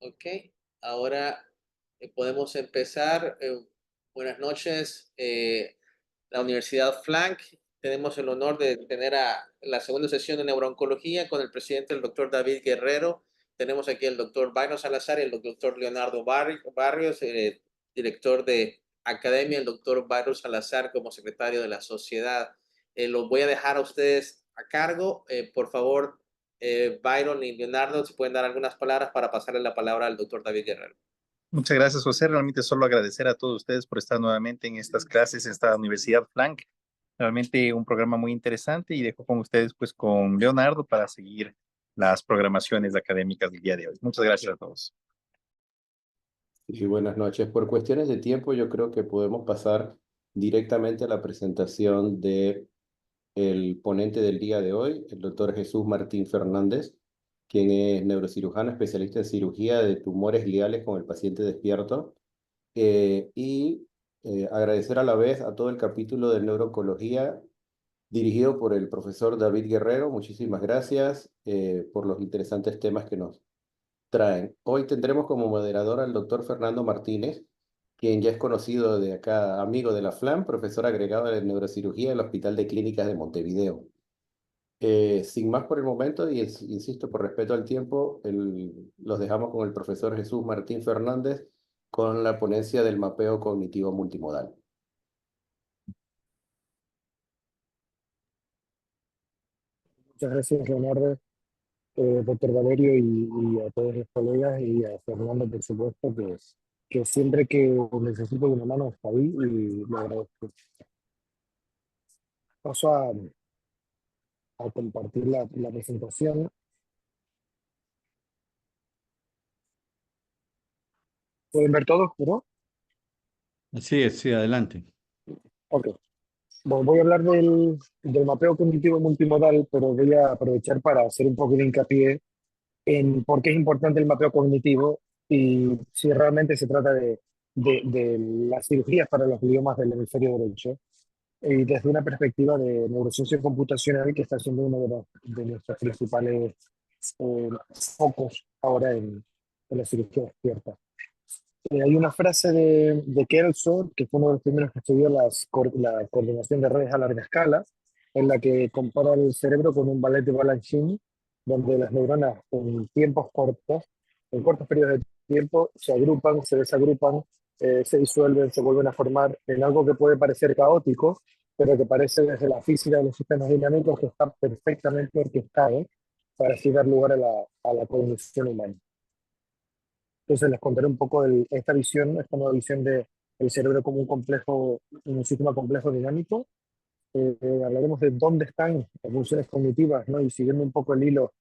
Ok, ahora podemos empezar. Buenas noches, la Universidad Flank. Tenemos el honor de tener a la segunda sesión de neurooncología con el presidente, el doctor David Guerrero. Tenemos aquí el doctor Byron Salazar y el doctor Leonardo Barrios, director de academia, el doctor Byron Salazar como secretario de la sociedad. Los voy a dejar a ustedes a cargo. Por favor, Byron y Leonardo, si pueden dar algunas palabras para pasarle la palabra al doctor David Guerrero. Muchas gracias, José. Realmente solo agradecer a todos ustedes por estar nuevamente en estas clases en esta Universidad Flank. Realmente un programa muy interesante y dejo con ustedes pues con Leonardo para seguir las programaciones académicas del día de hoy. Muchas gracias a todos. Y buenas noches. Por cuestiones de tiempo, yo creo que podemos pasar directamente a la presentación de el ponente del día de hoy, el doctor Jesús Martín Fernández, quien es neurocirujano especialista en cirugía de tumores gliales con el paciente despierto. Agradecer a la vez a todo el capítulo de neurooncología dirigido por el profesor David Guerrero. Muchísimas gracias por los interesantes temas que nos traen. Hoy tendremos como moderador al doctor Fernando Martínez, quien ya es conocido de acá, amigo de la FLAM, profesor agregado de neurocirugía del Hospital de Clínicas de Montevideo. Sin más por el momento, y insisto, por respeto al tiempo, los dejamos con el profesor Jesús Martín Fernández con la ponencia del mapeo cognitivo multimodal. Muchas gracias, Leonardo, doctor Valerio y a todos los colegas y a Fernando, por supuesto, que siempre que necesito una mano está ahí y lo agradezco. Paso a compartir la presentación. ¿Pueden ver todos, no? Así es, sí, adelante. Ok. Bueno, voy a hablar del mapeo cognitivo multimodal, pero voy a aprovechar para hacer un poco de hincapié en por qué es importante el mapeo cognitivo y si realmente se trata de las cirugías para los gliomas del hemisferio derecho y desde una perspectiva de neurociencia computacional que está siendo uno de nuestros principales focos ahora en la cirugía despierta. Hay una frase de Kelso, que fue uno de los primeros que estudió la coordinación de redes a larga escala, en la que compara el cerebro con un ballet de Balanchine, donde las neuronas en tiempos cortos, en cortos periodos de tiempo, se agrupan, se desagrupan, se disuelven, se vuelven a formar en algo que puede parecer caótico, pero que parece desde la física de los sistemas dinámicos que está perfectamente orquestado para así dar lugar a la cognición humana. Entonces les contaré un poco esta visión, esta nueva visión del cerebro como un sistema complejo dinámico. Hablaremos de dónde están las funciones cognitivas, ¿no? Y siguiendo un poco el hilo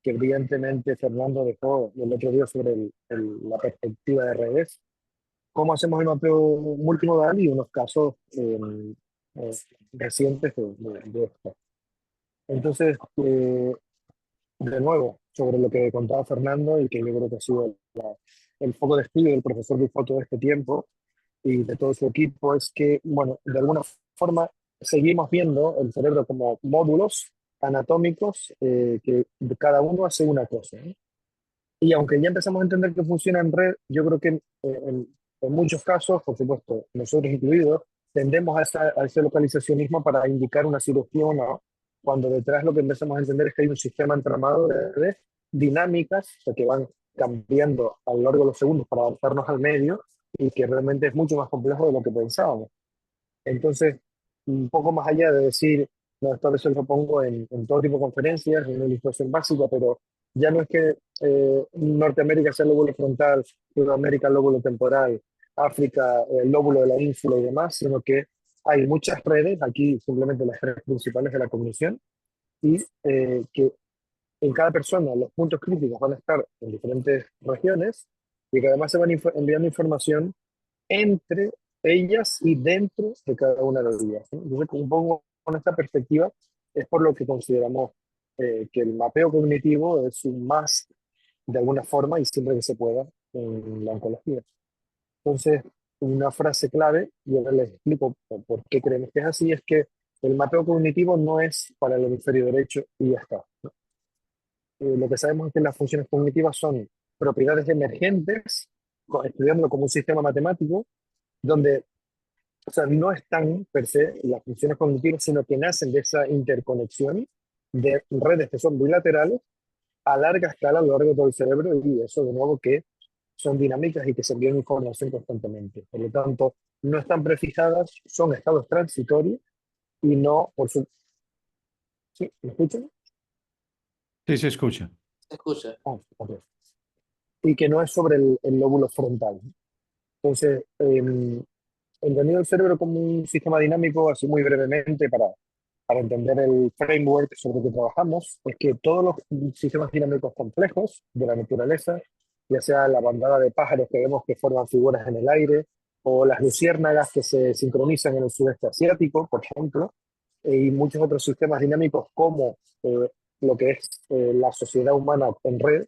que brillantemente Fernando dejó el otro día sobre la perspectiva de redes, cómo hacemos el mapeo multimodal y unos casos recientes de esto. Entonces, de nuevo, sobre lo que contaba Fernando y que yo creo que ha sido el foco de estudio del profesor Bifo todo este tiempo y de todo su equipo, es que, bueno, de alguna forma seguimos viendo el cerebro como módulos anatómicos que cada uno hace una cosa, ¿no? Y aunque ya empezamos a entender que funciona en red, yo creo que en muchos casos, por supuesto, nosotros incluidos, tendemos a ese localizacionismo para indicar una cirugía o no, cuando detrás lo que empezamos a entender es que hay un sistema entramado de redes dinámicas, o sea, que van cambiando a lo largo de los segundos para adaptarnos al medio y que realmente es mucho más complejo de lo que pensábamos. Entonces, un poco más allá de decir, no, esto a veces lo pongo en todo tipo de conferencias, en una ilustración básica, pero ya no es que Norteamérica sea el lóbulo frontal, Sudamérica el lóbulo temporal, África el lóbulo de la ínsula y demás, sino que hay muchas redes, aquí simplemente las redes principales de la cognición, y que en cada persona los puntos críticos van a estar en diferentes regiones y que además se van enviando información entre ellas y dentro de cada una de ellas, ¿no? Entonces, un poco con esta perspectiva es por lo que consideramos que el mapeo cognitivo es un más de alguna forma y siempre que se pueda en la oncología. Entonces, una frase clave, y ahora les explico por qué creemos que es así, es que el mapeo cognitivo no es para el hemisferio derecho y ya está, ¿no? Lo que sabemos es que las funciones cognitivas son propiedades emergentes, estudiándolo como un sistema matemático, donde, o sea, no están per se las funciones cognitivas, sino que nacen de esa interconexión de redes que son bilaterales a larga escala a lo largo de todo el cerebro, y eso de nuevo que son dinámicas y que se envían información constantemente. Por lo tanto, no están prefijadas, son estados transitorios y no por su... ¿Sí? ¿Me escuchan? Sí, se escucha. Se escucha. Ah, ok. Y que no es sobre el lóbulo frontal. Entonces, entendido el cerebro como un sistema dinámico, así muy brevemente, para entender el framework sobre el que trabajamos, es que todos los sistemas dinámicos complejos de la naturaleza, ya sea la bandada de pájaros que vemos que forman figuras en el aire, o las luciérnagas que se sincronizan en el sudeste asiático, por ejemplo, y muchos otros sistemas dinámicos como lo que es la sociedad humana en red,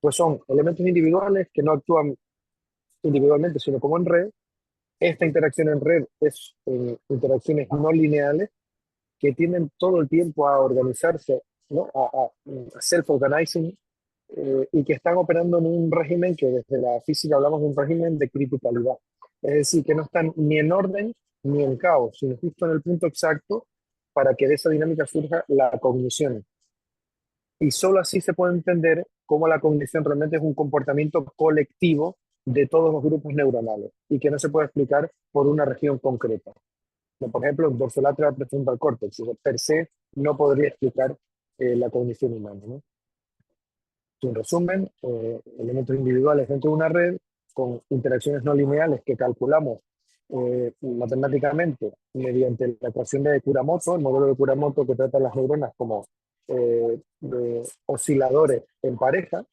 pues son elementos individuales que no actúan individualmente, sino como en red. Esta interacción en red es interacciones no lineales que tienden todo el tiempo a organizarse, ¿no? A self-organizing, y que están operando en un régimen que desde la física hablamos de un régimen de criticalidad. Es decir, que no están ni en orden ni en caos, sino justo en el punto exacto para que de esa dinámica surja la cognición. Y solo así se puede entender cómo la cognición realmente es un comportamiento colectivo de todos los grupos neuronales y que no se puede explicar por una región concreta. Por ejemplo, el dorsolateral prefrontal córtex, per se, no podría explicar la cognición humana, ¿no? En resumen, elementos individuales dentro de una red con interacciones no lineales que calculamos matemáticamente mediante la ecuación de Kuramoto, el modelo de Kuramoto que trata las neuronas como osciladores en pareja,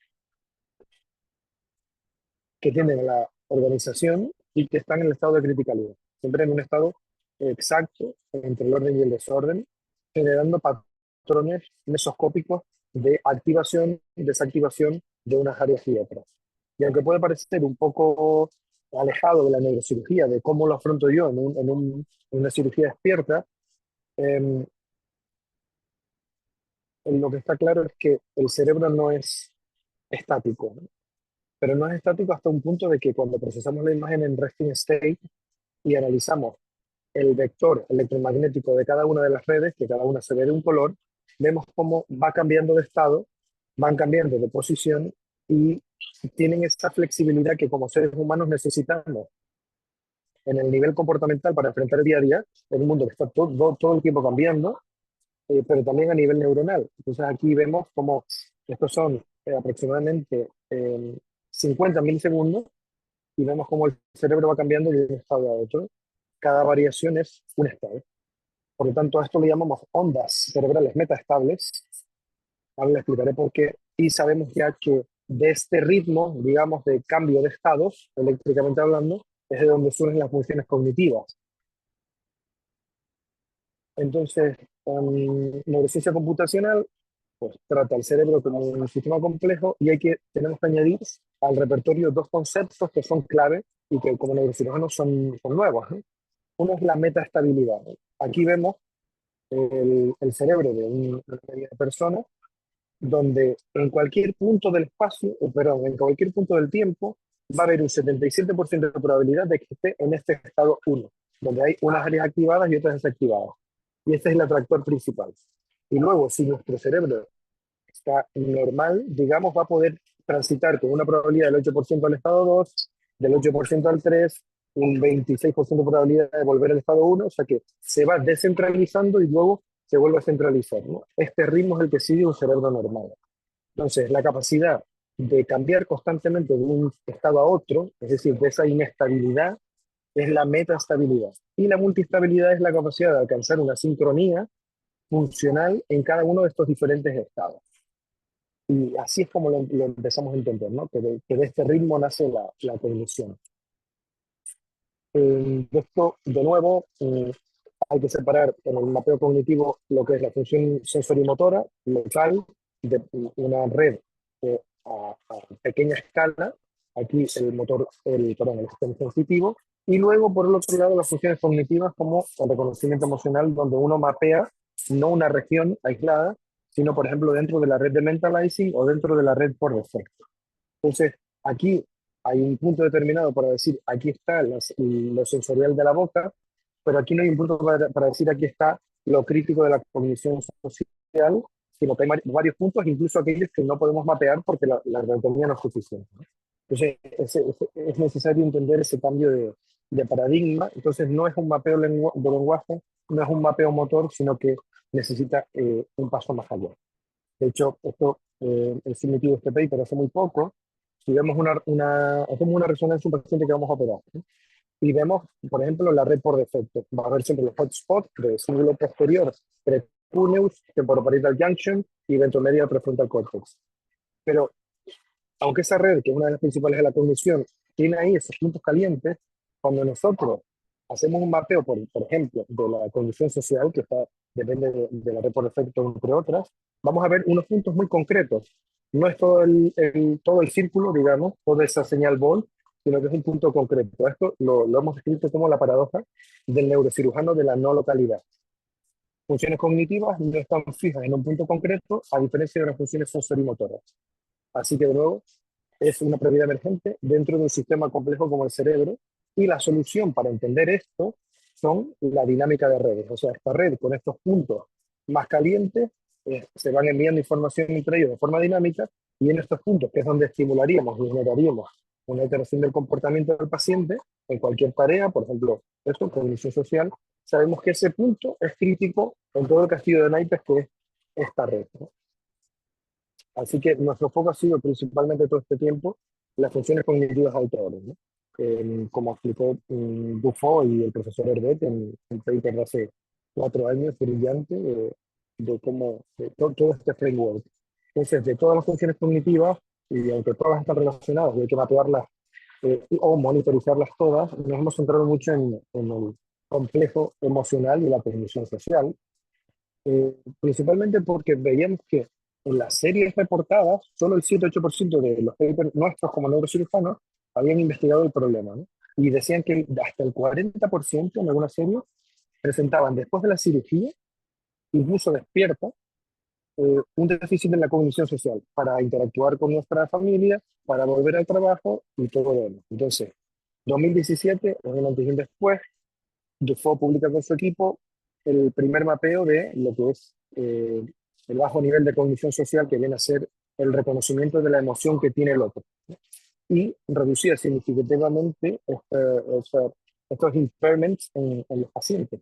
que tienen la organización y que están en el estado de criticalidad, siempre en un estado exacto entre el orden y el desorden, generando patrones mesoscópicos de activación y desactivación de unas áreas y otras. Y aunque puede parecer un poco alejado de la neurocirugía, de cómo lo afronto yo en una cirugía despierta, lo que está claro es que el cerebro no es estático, ¿no? Pero no es estático hasta un punto de que cuando procesamos la imagen en resting state y analizamos el vector electromagnético de cada una de las redes, que cada una se ve de un color, vemos cómo va cambiando de estado, van cambiando de posición y tienen esa flexibilidad que como seres humanos necesitamos en el nivel comportamental para enfrentar el día a día, en un mundo que está todo el tiempo cambiando, pero también a nivel neuronal. Entonces aquí vemos cómo estos son aproximadamente 50 milisegundos y vemos cómo el cerebro va cambiando de un estado a otro. Cada variación es un estado. Por lo tanto, a esto le llamamos ondas cerebrales metaestables. Ahora le explicaré por qué. Y sabemos ya que de este ritmo, digamos, de cambio de estados, eléctricamente hablando, es de donde surgen las funciones cognitivas. Entonces, neurociencia computacional pues trata el cerebro como un sistema complejo y tenemos que añadir al repertorio dos conceptos que son clave y que como neurocirujanos son nuevos, ¿no? Uno es la metaestabilidad, ¿no? Aquí vemos el cerebro de una persona donde en cualquier punto del espacio, perdón, en cualquier punto del tiempo, va a haber un 77% de probabilidad de que esté en este estado 1, donde hay unas áreas activadas y otras desactivadas. Y este es el atractor principal. Y luego, si nuestro cerebro está normal, digamos, va a poder transitar con una probabilidad del 8% al estado 2, del 8% al 3, un 26% de probabilidad de volver al estado 1, o sea que se va descentralizando y luego se vuelve a centralizar, ¿no? Este ritmo es el que sigue un cerebro normal. Entonces, la capacidad de cambiar constantemente de un estado a otro, es decir, de esa inestabilidad, es la metaestabilidad. Y la multiestabilidad es la capacidad de alcanzar una sincronía funcional en cada uno de estos diferentes estados. Y así es como lo empezamos a entender, ¿no? Que de este ritmo nace la cognición. Esto, de nuevo, hay que separar en el mapeo cognitivo lo que es la función sensorimotora local de una red a pequeña escala, aquí el sistema sensitivo, y luego por el otro lado las funciones cognitivas como el reconocimiento emocional, donde uno mapea no una región aislada, sino por ejemplo dentro de la red de mentalizing o dentro de la red por defecto. Entonces, aquí hay un punto determinado para decir, aquí está lo sensorial de la boca, pero aquí no hay un punto para decir, aquí está lo crítico de la cognición social, sino que hay varios puntos, incluso aquellos que no podemos mapear porque la anatomía no es suficiente, ¿no? Entonces, es necesario entender ese cambio de paradigma. Entonces, no es un mapeo de lenguaje, no es un mapeo motor, sino que necesita un paso más allá. De hecho, esto es emitido este paper hace muy poco. Si vemos hacemos una resonancia en un paciente que vamos a operar, ¿no? Y vemos, por ejemplo, la red por defecto. Va a haber siempre los hotspots de cíngulo posterior, precuneus, temporoparietal junction y ventromedial prefrontal cortex. Pero aunque esa red, que es una de las principales de la cognición, tiene ahí esos puntos calientes, cuando nosotros hacemos un mapeo, por ejemplo, de la cognición social, que depende de la red por defecto, entre otras, vamos a ver unos puntos muy concretos. No es todo el círculo, digamos, toda esa señal Ball, sino que es un punto concreto. Esto lo hemos escrito como la paradoja del neurocirujano de la no localidad. Funciones cognitivas no están fijas en un punto concreto, a diferencia de las funciones sensorimotoras. Así que, de nuevo, es una prioridad emergente dentro de un sistema complejo como el cerebro, y la solución para entender esto son la dinámica de redes. O sea, esta red con estos puntos más calientes se van enviando información entre ellos de forma dinámica, y en estos puntos, que es donde estimularíamos y generaríamos una alteración del comportamiento del paciente en cualquier tarea, por ejemplo, esto, cognición social, sabemos que ese punto es crítico en todo el castillo de naipes que es esta red, ¿no? Así que nuestro foco ha sido principalmente todo este tiempo las funciones cognitivas autores, ¿no? Como explicó Dufault y el profesor Herbet en el paper de hace 4 años, brillante, de cómo todo este framework. Entonces, de todas las funciones cognitivas, y aunque todas están relacionadas y hay que mapearlas o monitorizarlas todas, nos hemos centrado mucho en el complejo emocional y la cognición social, principalmente porque veíamos que en las series reportadas, solo el 7-8% de los papers nuestros como neurocirujanos habían investigado el problema, ¿no? Y decían que hasta el 40% en algunas series presentaban después de la cirugía, incluso despierta, un déficit en la cognición social para interactuar con nuestra familia, para volver al trabajo y todo lo demás. Entonces, 2017, es un antes y un después. Dufault publica con su equipo el primer mapeo de lo que es el bajo nivel de cognición social, que viene a ser el reconocimiento de la emoción que tiene el otro, ¿no? Y reducía significativamente estos impairments en los pacientes.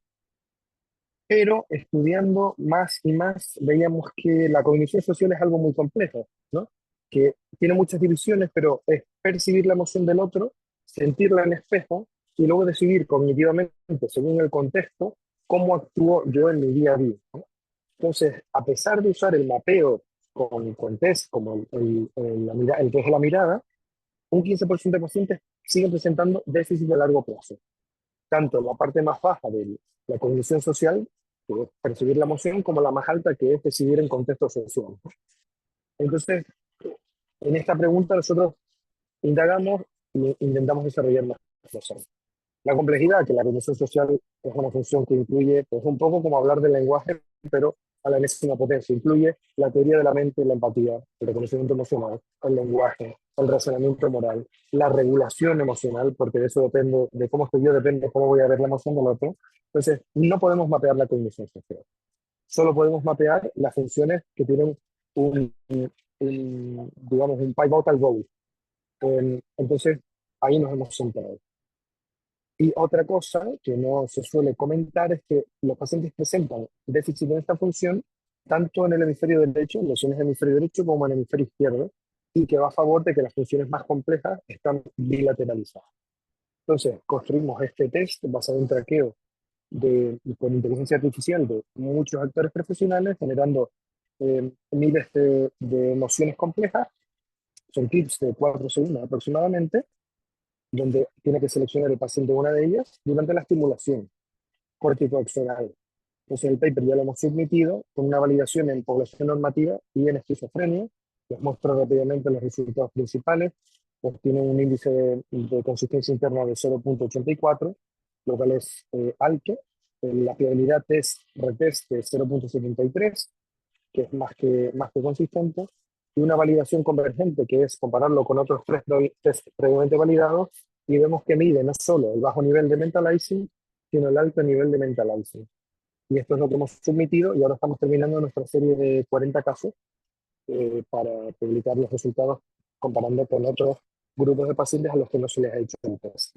Pero estudiando más y más, veíamos que la cognición social es algo muy complejo, ¿no? Que tiene muchas divisiones, pero es percibir la emoción del otro, sentirla en espejo y luego decidir cognitivamente, según el contexto, cómo actúo yo en mi día a día, ¿no? Entonces, a pesar de usar el mapeo con test como el test de la mirada, un 15% de pacientes siguen presentando déficit de largo plazo, tanto en la parte más baja de la cognición social, que es percibir la emoción, como la más alta, que es decidir en contexto social. Entonces, en esta pregunta nosotros indagamos e intentamos desarrollar más cosas. La complejidad, que la cognición social es una función que incluye, pues un poco como hablar del lenguaje, pero a la enésima potencia. Incluye la teoría de la mente, la empatía, el reconocimiento emocional, el lenguaje, el razonamiento moral, la regulación emocional, porque de eso depende, de cómo estoy yo, depende de cómo voy a ver la emoción del otro. Entonces, no podemos mapear la cognición social. Solo podemos mapear las funciones que tienen digamos, un pivotal role. Entonces, ahí nos hemos centrado. Y otra cosa que no se suele comentar es que los pacientes presentan déficit en esta función tanto en el hemisferio derecho, lesiones del hemisferio derecho, como en el hemisferio izquierdo, y que va a favor de que las funciones más complejas están bilateralizadas. Entonces, construimos este test basado en traqueo con inteligencia artificial de muchos actores profesionales, generando miles de emociones complejas. Son clips de 4 segundos aproximadamente, donde tiene que seleccionar el paciente una de ellas durante la estimulación corticoaxonal. Entonces el paper ya lo hemos submitido con una validación en población normativa y en esquizofrenia. Les muestro rápidamente los resultados principales. Pues tiene un índice de consistencia interna de 0.84, lo cual es alto. La fiabilidad retest de 0.73, que es más que consistente. y una validación convergente, que es compararlo con otros test previamente validados, y vemos que mide no solo el bajo nivel de mentalizing, sino el alto nivel de mentalizing. Y esto es lo que hemos submitido y ahora estamos terminando nuestra serie de 40 casos para publicar los resultados comparando con otros grupos de pacientes a los que no se les ha hecho el test.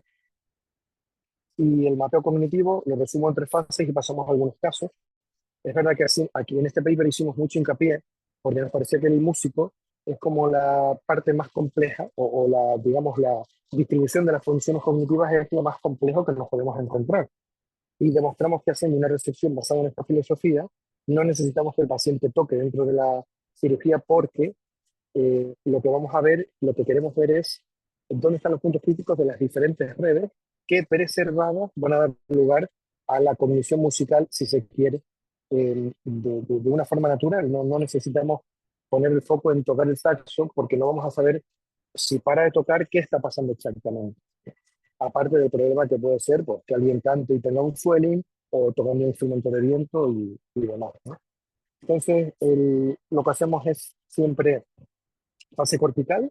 Y el mapeo cognitivo lo resumo en 3 fases y pasamos a algunos casos. Es verdad que así, aquí en este paper hicimos mucho hincapié porque nos parecía que el músico es como la parte más compleja o la, digamos, la distribución de las funciones cognitivas es lo más complejo que nos podemos encontrar. Y demostramos que haciendo una recepción basada en esta filosofía, no necesitamos que el paciente toque dentro de la cirugía porque lo que vamos a ver, lo que queremos ver es dónde están los puntos críticos de las diferentes redes que preservadas van a dar lugar a la cognición musical, si se quiere, de una forma natural. No necesitamos poner el foco en tocar el saxo porque no vamos a saber si para de tocar qué está pasando exactamente. Aparte del problema que puede ser pues, que alguien cante y tenga un swelling o tocando un instrumento de viento y demás, ¿no? Entonces, lo que hacemos es siempre fase cortical,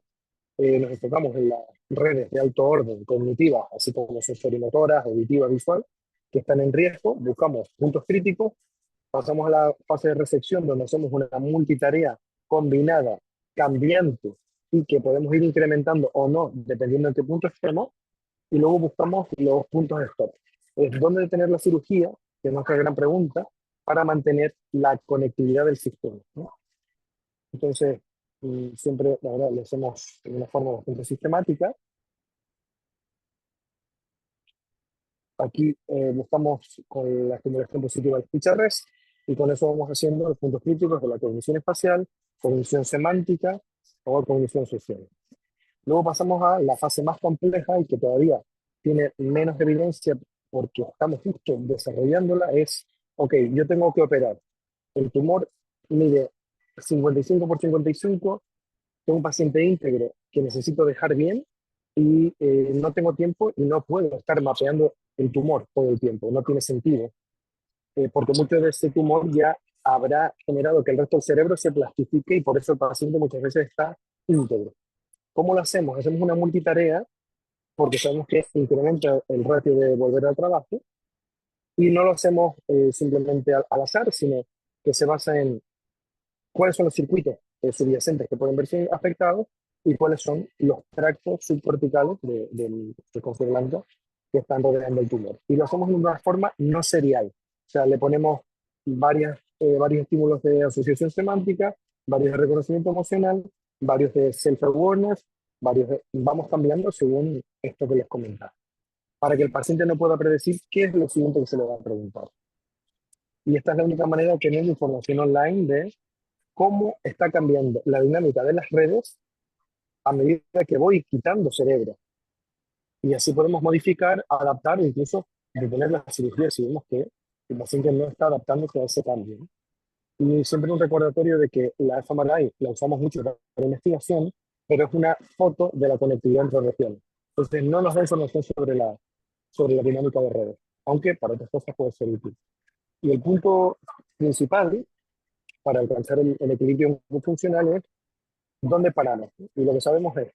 nos enfocamos en las redes de alto orden cognitivas, así como sensorimotoras, auditiva, visual, que están en riesgo, buscamos puntos críticos, pasamos a la fase de resección, donde hacemos una multitarea combinada, cambiante, y que podemos ir incrementando o no, dependiendo en qué punto estemos, y luego buscamos los puntos de stop. Es dónde detener la cirugía, que es nuestra gran pregunta, para mantener la conectividad del sistema, ¿no? Entonces, siempre, la verdad, lo hacemos de una forma bastante sistemática. Aquí buscamos con la estimulación positiva del Picharres y con eso vamos haciendo los puntos críticos de la cognición espacial, cognición semántica o cognición social. Luego pasamos a la fase más compleja y que todavía tiene menos evidencia porque estamos justo desarrollándola, es, ok, yo tengo que operar. El tumor mide 55 por 55, tengo un paciente íntegro que necesito dejar bien y no tengo tiempo y no puedo estar mapeando el tumor todo el tiempo, no tiene sentido, porque mucho de ese tumor ya habrá generado que el resto del cerebro se plastifique y por eso el paciente muchas veces está íntegro. ¿Cómo lo hacemos? Hacemos una multitarea porque sabemos que incrementa el ratio de volver al trabajo y no lo hacemos simplemente al azar, sino que se basa en cuáles son los circuitos subyacentes que pueden verse afectados y cuáles son los tractos subcorticales del cóncavo blanco que están rodeando el tumor. Y lo hacemos de una forma no serial. O sea, le ponemos varios estímulos de asociación semántica, varios de reconocimiento emocional, varios de self-awareness, vamos cambiando según esto que les comentaba, para que el paciente no pueda predecir qué es lo siguiente que se le va a preguntar. Y esta es la única manera de tener información online de cómo está cambiando la dinámica de las redes a medida que voy quitando cerebro. Y así podemos modificar, adaptar, incluso detener la cirugía si vemos que el paciente no está adaptándose a ese cambio, ¿no? Y siempre un recordatorio de que la fMRI la usamos mucho para investigación, pero es una foto de la conectividad entre regiones. Entonces no nos da información sobre la dinámica de redes, aunque para otras cosas puede ser útil. Y el punto principal para alcanzar el equilibrio funcional es dónde paramos. Y lo que sabemos es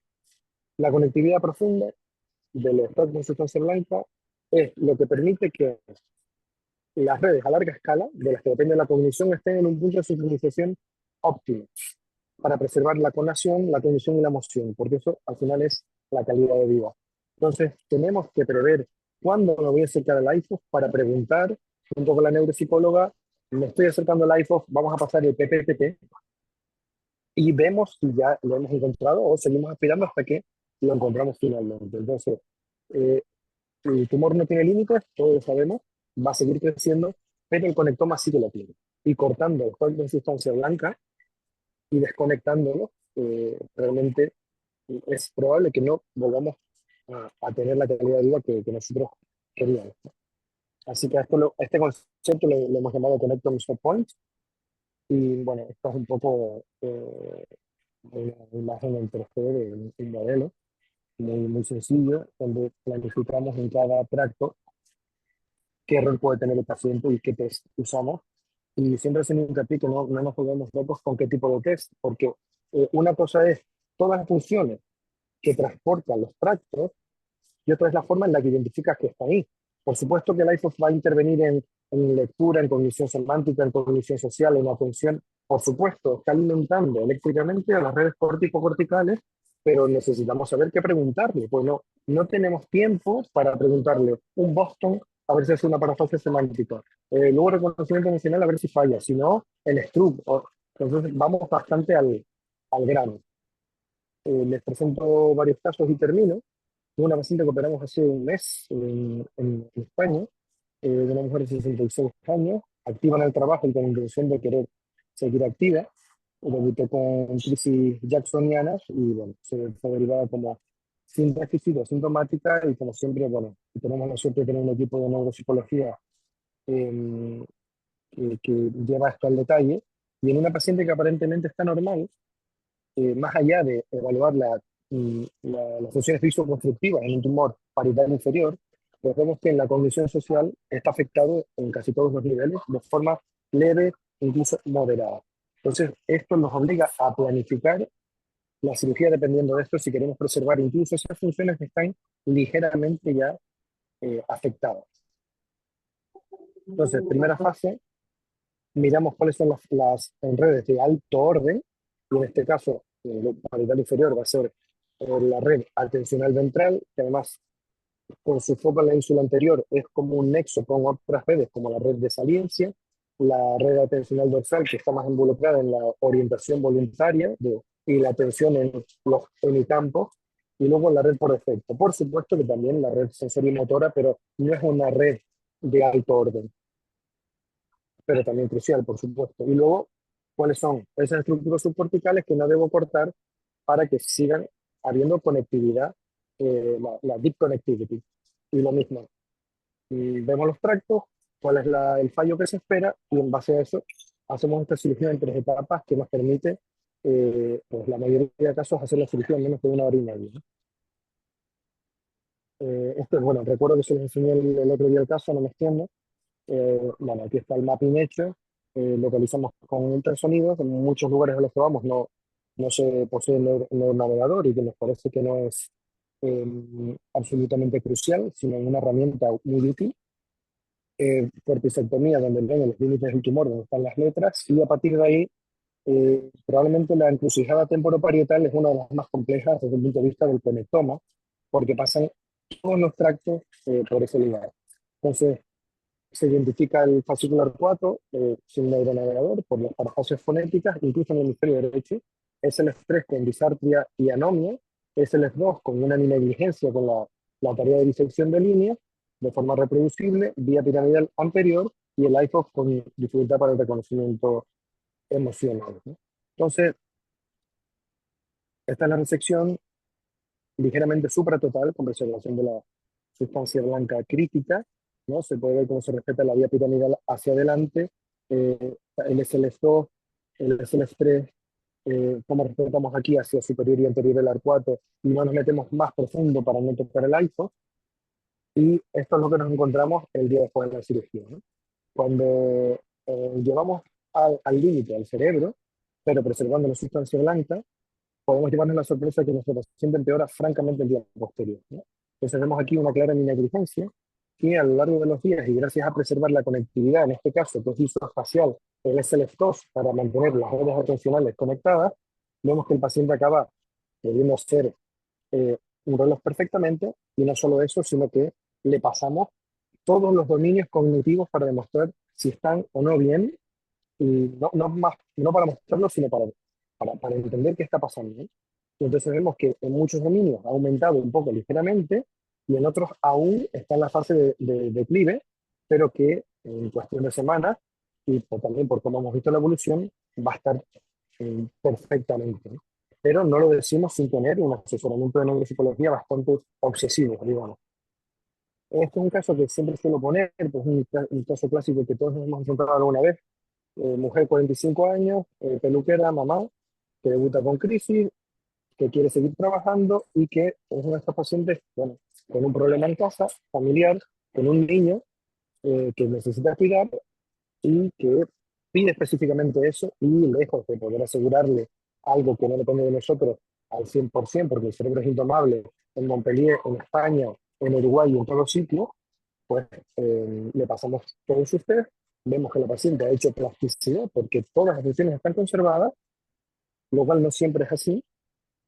la conectividad profunda del estado de sustancia blanca es lo que permite que las redes a larga escala, de las que depende la cognición, estén en un punto de sincronización óptimo para preservar la conación, la cognición y la emoción, porque eso al final es la calidad de vida. Entonces, tenemos que prever cuándo me voy a acercar al IFOF para preguntar, junto con la neuropsicóloga, me estoy acercando al IFOF, vamos a pasar el PPPT y vemos si ya lo hemos encontrado o seguimos aspirando hasta que lo encontramos finalmente. Entonces, el tumor no tiene límites, todos lo sabemos, va a seguir creciendo, pero el conectoma sí que lo tiene. Y cortando el stock de sustancia blanca y desconectándolo, realmente es probable que no volvamos a tener la calidad de vida que nosotros queríamos, ¿no? Así que este concepto lo hemos llamado Connectome Stop Point. Y bueno, esto es un poco una imagen en 3D de un modelo muy sencillo, donde planificamos en cada tracto qué rol puede tener el paciente y qué test usamos. Y siempre hacemos hincapié que no nos volvemos locos con qué tipo de test, porque Una cosa es todas las funciones que transportan los tractos y otra es la forma en la que identificas que está ahí. Por supuesto que el iPhone va a intervenir en lectura, en cognición semántica, en cognición social, en atención. Por supuesto, está alimentando eléctricamente a las redes cortico-corticales, pero necesitamos saber qué preguntarle. Pues no tenemos tiempo para preguntarle un Boston a ver si hace una parafrasia semántica. Luego reconocimiento emocional a ver si falla. Si no, el Stroop. Entonces vamos bastante al grano. Les presento varios casos y termino. Una paciente que operamos hace un mes en España, de una mujer de 66 años, activa en el trabajo y con intención de querer seguir activa. Debutó con crisis jacksonianas y bueno, se fue derivada como sin déficit o sintomática y como siempre, bueno, tenemos la suerte de tener un equipo de neuropsicología que lleva esto al detalle. Y en una paciente que aparentemente está normal, más allá de evaluar las funciones visoconstructivas en un tumor parietal inferior, pues vemos que en la cognición social está afectado en casi todos los niveles de forma leve, incluso moderada. Entonces, esto nos obliga a planificar la cirugía dependiendo de esto si queremos preservar incluso esas funciones que están ligeramente ya afectadas. Entonces, primera fase, miramos cuáles son las redes de alto orden, y en este caso, el parietal inferior va a ser la red atencional ventral, que además, con su foco en la ínsula anterior, es como un nexo con otras redes, como la red de saliencia, la red atencional dorsal, que está más involucrada en la orientación voluntaria y la atención en los hemicampos, y luego la red por defecto. Por supuesto que también la red sensorimotora, pero no es una red de alto orden, pero también crucial, por supuesto. Y luego, ¿cuáles son esas estructuras subcorticales que no debo cortar para que sigan habiendo conectividad, la deep connectivity? Y lo mismo, vemos los tractos, cuál es el fallo que se espera, y en base a eso hacemos esta cirugía en 3 etapas que nos permite, pues la mayoría de casos, hacer la cirugía en menos de 1 hora y media, ¿no? Esto, bueno, recuerdo que se les enseñé el otro día el caso, no me extiendo. Bueno, aquí está el mapping hecho, localizamos con ultrasonidos, en muchos lugares a los que vamos no se posee navegador y que nos parece que no es absolutamente crucial, sino una herramienta muy útil. Cortisectomía, donde ven los límites del tumor, donde están las letras, y a partir de ahí, probablemente la encrucijada temporoparietal es una de las más complejas desde el punto de vista del conectoma, porque pasan todos los tractos por ese lugar. Entonces, se identifica el fascículo arcuato sin neuronavegador por las parafases fonéticas, incluso en el hemisferio derecho, SLF3 con disartria y anomia, SLF2 con una negligencia con la tarea de disección de línea, de forma reproducible, vía piramidal anterior, y el IFOC con dificultad para el reconocimiento emocional, ¿no? Entonces, esta es la resección ligeramente supratotal con preservación de la sustancia blanca crítica, ¿no? Se puede ver cómo se respeta la vía piramidal hacia adelante, el SLF2, el SLF3, cómo respetamos aquí hacia superior y anterior el arcuato, y no nos metemos más profundo para no tocar el IFO. Y esto es lo que nos encontramos el día después de la cirugía, ¿no? Cuando llevamos al límite al cerebro, pero preservando la sustancia blanca, podemos llevarnos la sorpresa que nuestro paciente empeora francamente el día posterior, ¿no? Entonces vemos aquí una clara negligencia que a lo largo de los días, y gracias a preservar la conectividad, en este caso, que es isoespacial, el SLF2, para mantener las redes atencionales conectadas, vemos que el paciente acaba pudiendo hacer un reloj perfectamente, y no solo eso, sino que le pasamos todos los dominios cognitivos para demostrar si están o no bien, y no para mostrarlo, sino para entender qué está pasando, ¿no? Y entonces vemos que en muchos dominios ha aumentado un poco ligeramente, y en otros aún está en la fase de declive, pero que en cuestión de semanas, y también por cómo hemos visto la evolución, va a estar perfectamente, ¿no? Pero no lo decimos sin tener un asesoramiento de neuropsicología bastante obsesivo, digamos. Este es un caso que siempre suelo poner, pues un caso clásico que todos nos hemos enfrentado alguna vez. Mujer 45 años, peluquera, mamá, que debuta con crisis, que quiere seguir trabajando y que es uno de estos pacientes, bueno, con un problema en casa, familiar, con un niño que necesita cuidar y que pide específicamente eso, y lejos de poder asegurarle algo que no depende de nosotros al 100%, porque el cerebro es indomable en Montpellier, en España, en Uruguay y en todos sitios, pues le pasamos todos ustedes, vemos que la paciente ha hecho plasticidad porque todas las funciones están conservadas, lo cual no siempre es así,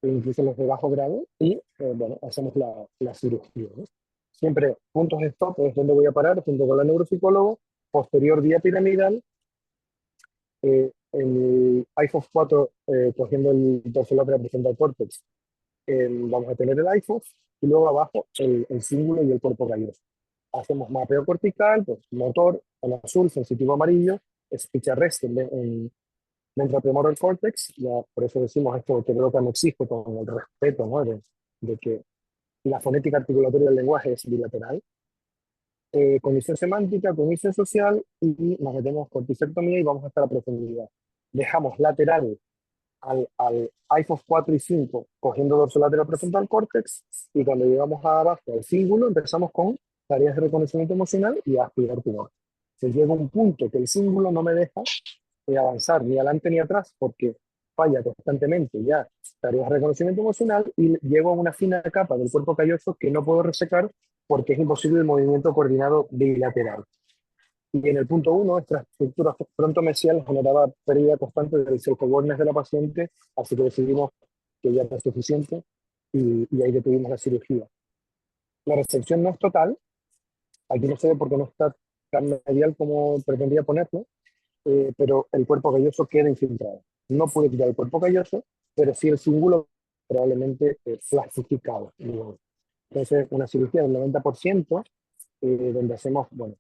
incluso los de bajo grado, y bueno, hacemos la cirugía, ¿no? Siempre puntos de stop es donde voy a parar, junto con la neuropsicólogo, posterior vía piramidal, el iFox 4 cogiendo el dorsolateral prefrontal córtex, vamos a tener el iFox, y luego abajo el cíngulo y el cuerpo calloso. Hacemos mapeo cortical, pues motor en azul, sensitivo amarillo, speech arrest en ventropremoral cortex, ya por eso decimos esto que creo que me exige con el respeto, ¿no? De que la fonética articulatoria del lenguaje es bilateral. Cognición semántica, cognición social, y nos metemos corticectomía y vamos hasta la profundidad. Dejamos lateral al iFox 4 y 5 cogiendo dorsolateral prefrontal córtex, y cuando llegamos a abajo al cíngulo empezamos con tareas de reconocimiento emocional y aspirar tumor. Se llega a un punto que el cíngulo no me deja avanzar ni adelante ni atrás porque falla constantemente ya tareas de reconocimiento emocional, y llego a una fina capa del cuerpo calloso que no puedo resecar porque es imposible el movimiento coordinado bilateral. Y en el punto 1, esta estructura frontomesial generaba pérdida constante del self-awareness de la paciente, así que decidimos que ya era suficiente y ahí detuvimos la cirugía. La resección no es total, aquí no se ve porque no está tan medial como pretendía ponerlo, pero el cuerpo calloso queda infiltrado. No pude quitar el cuerpo calloso, pero sí el cíngulo probablemente plastificado. Entonces, una cirugía del 90%, donde hacemos, bueno,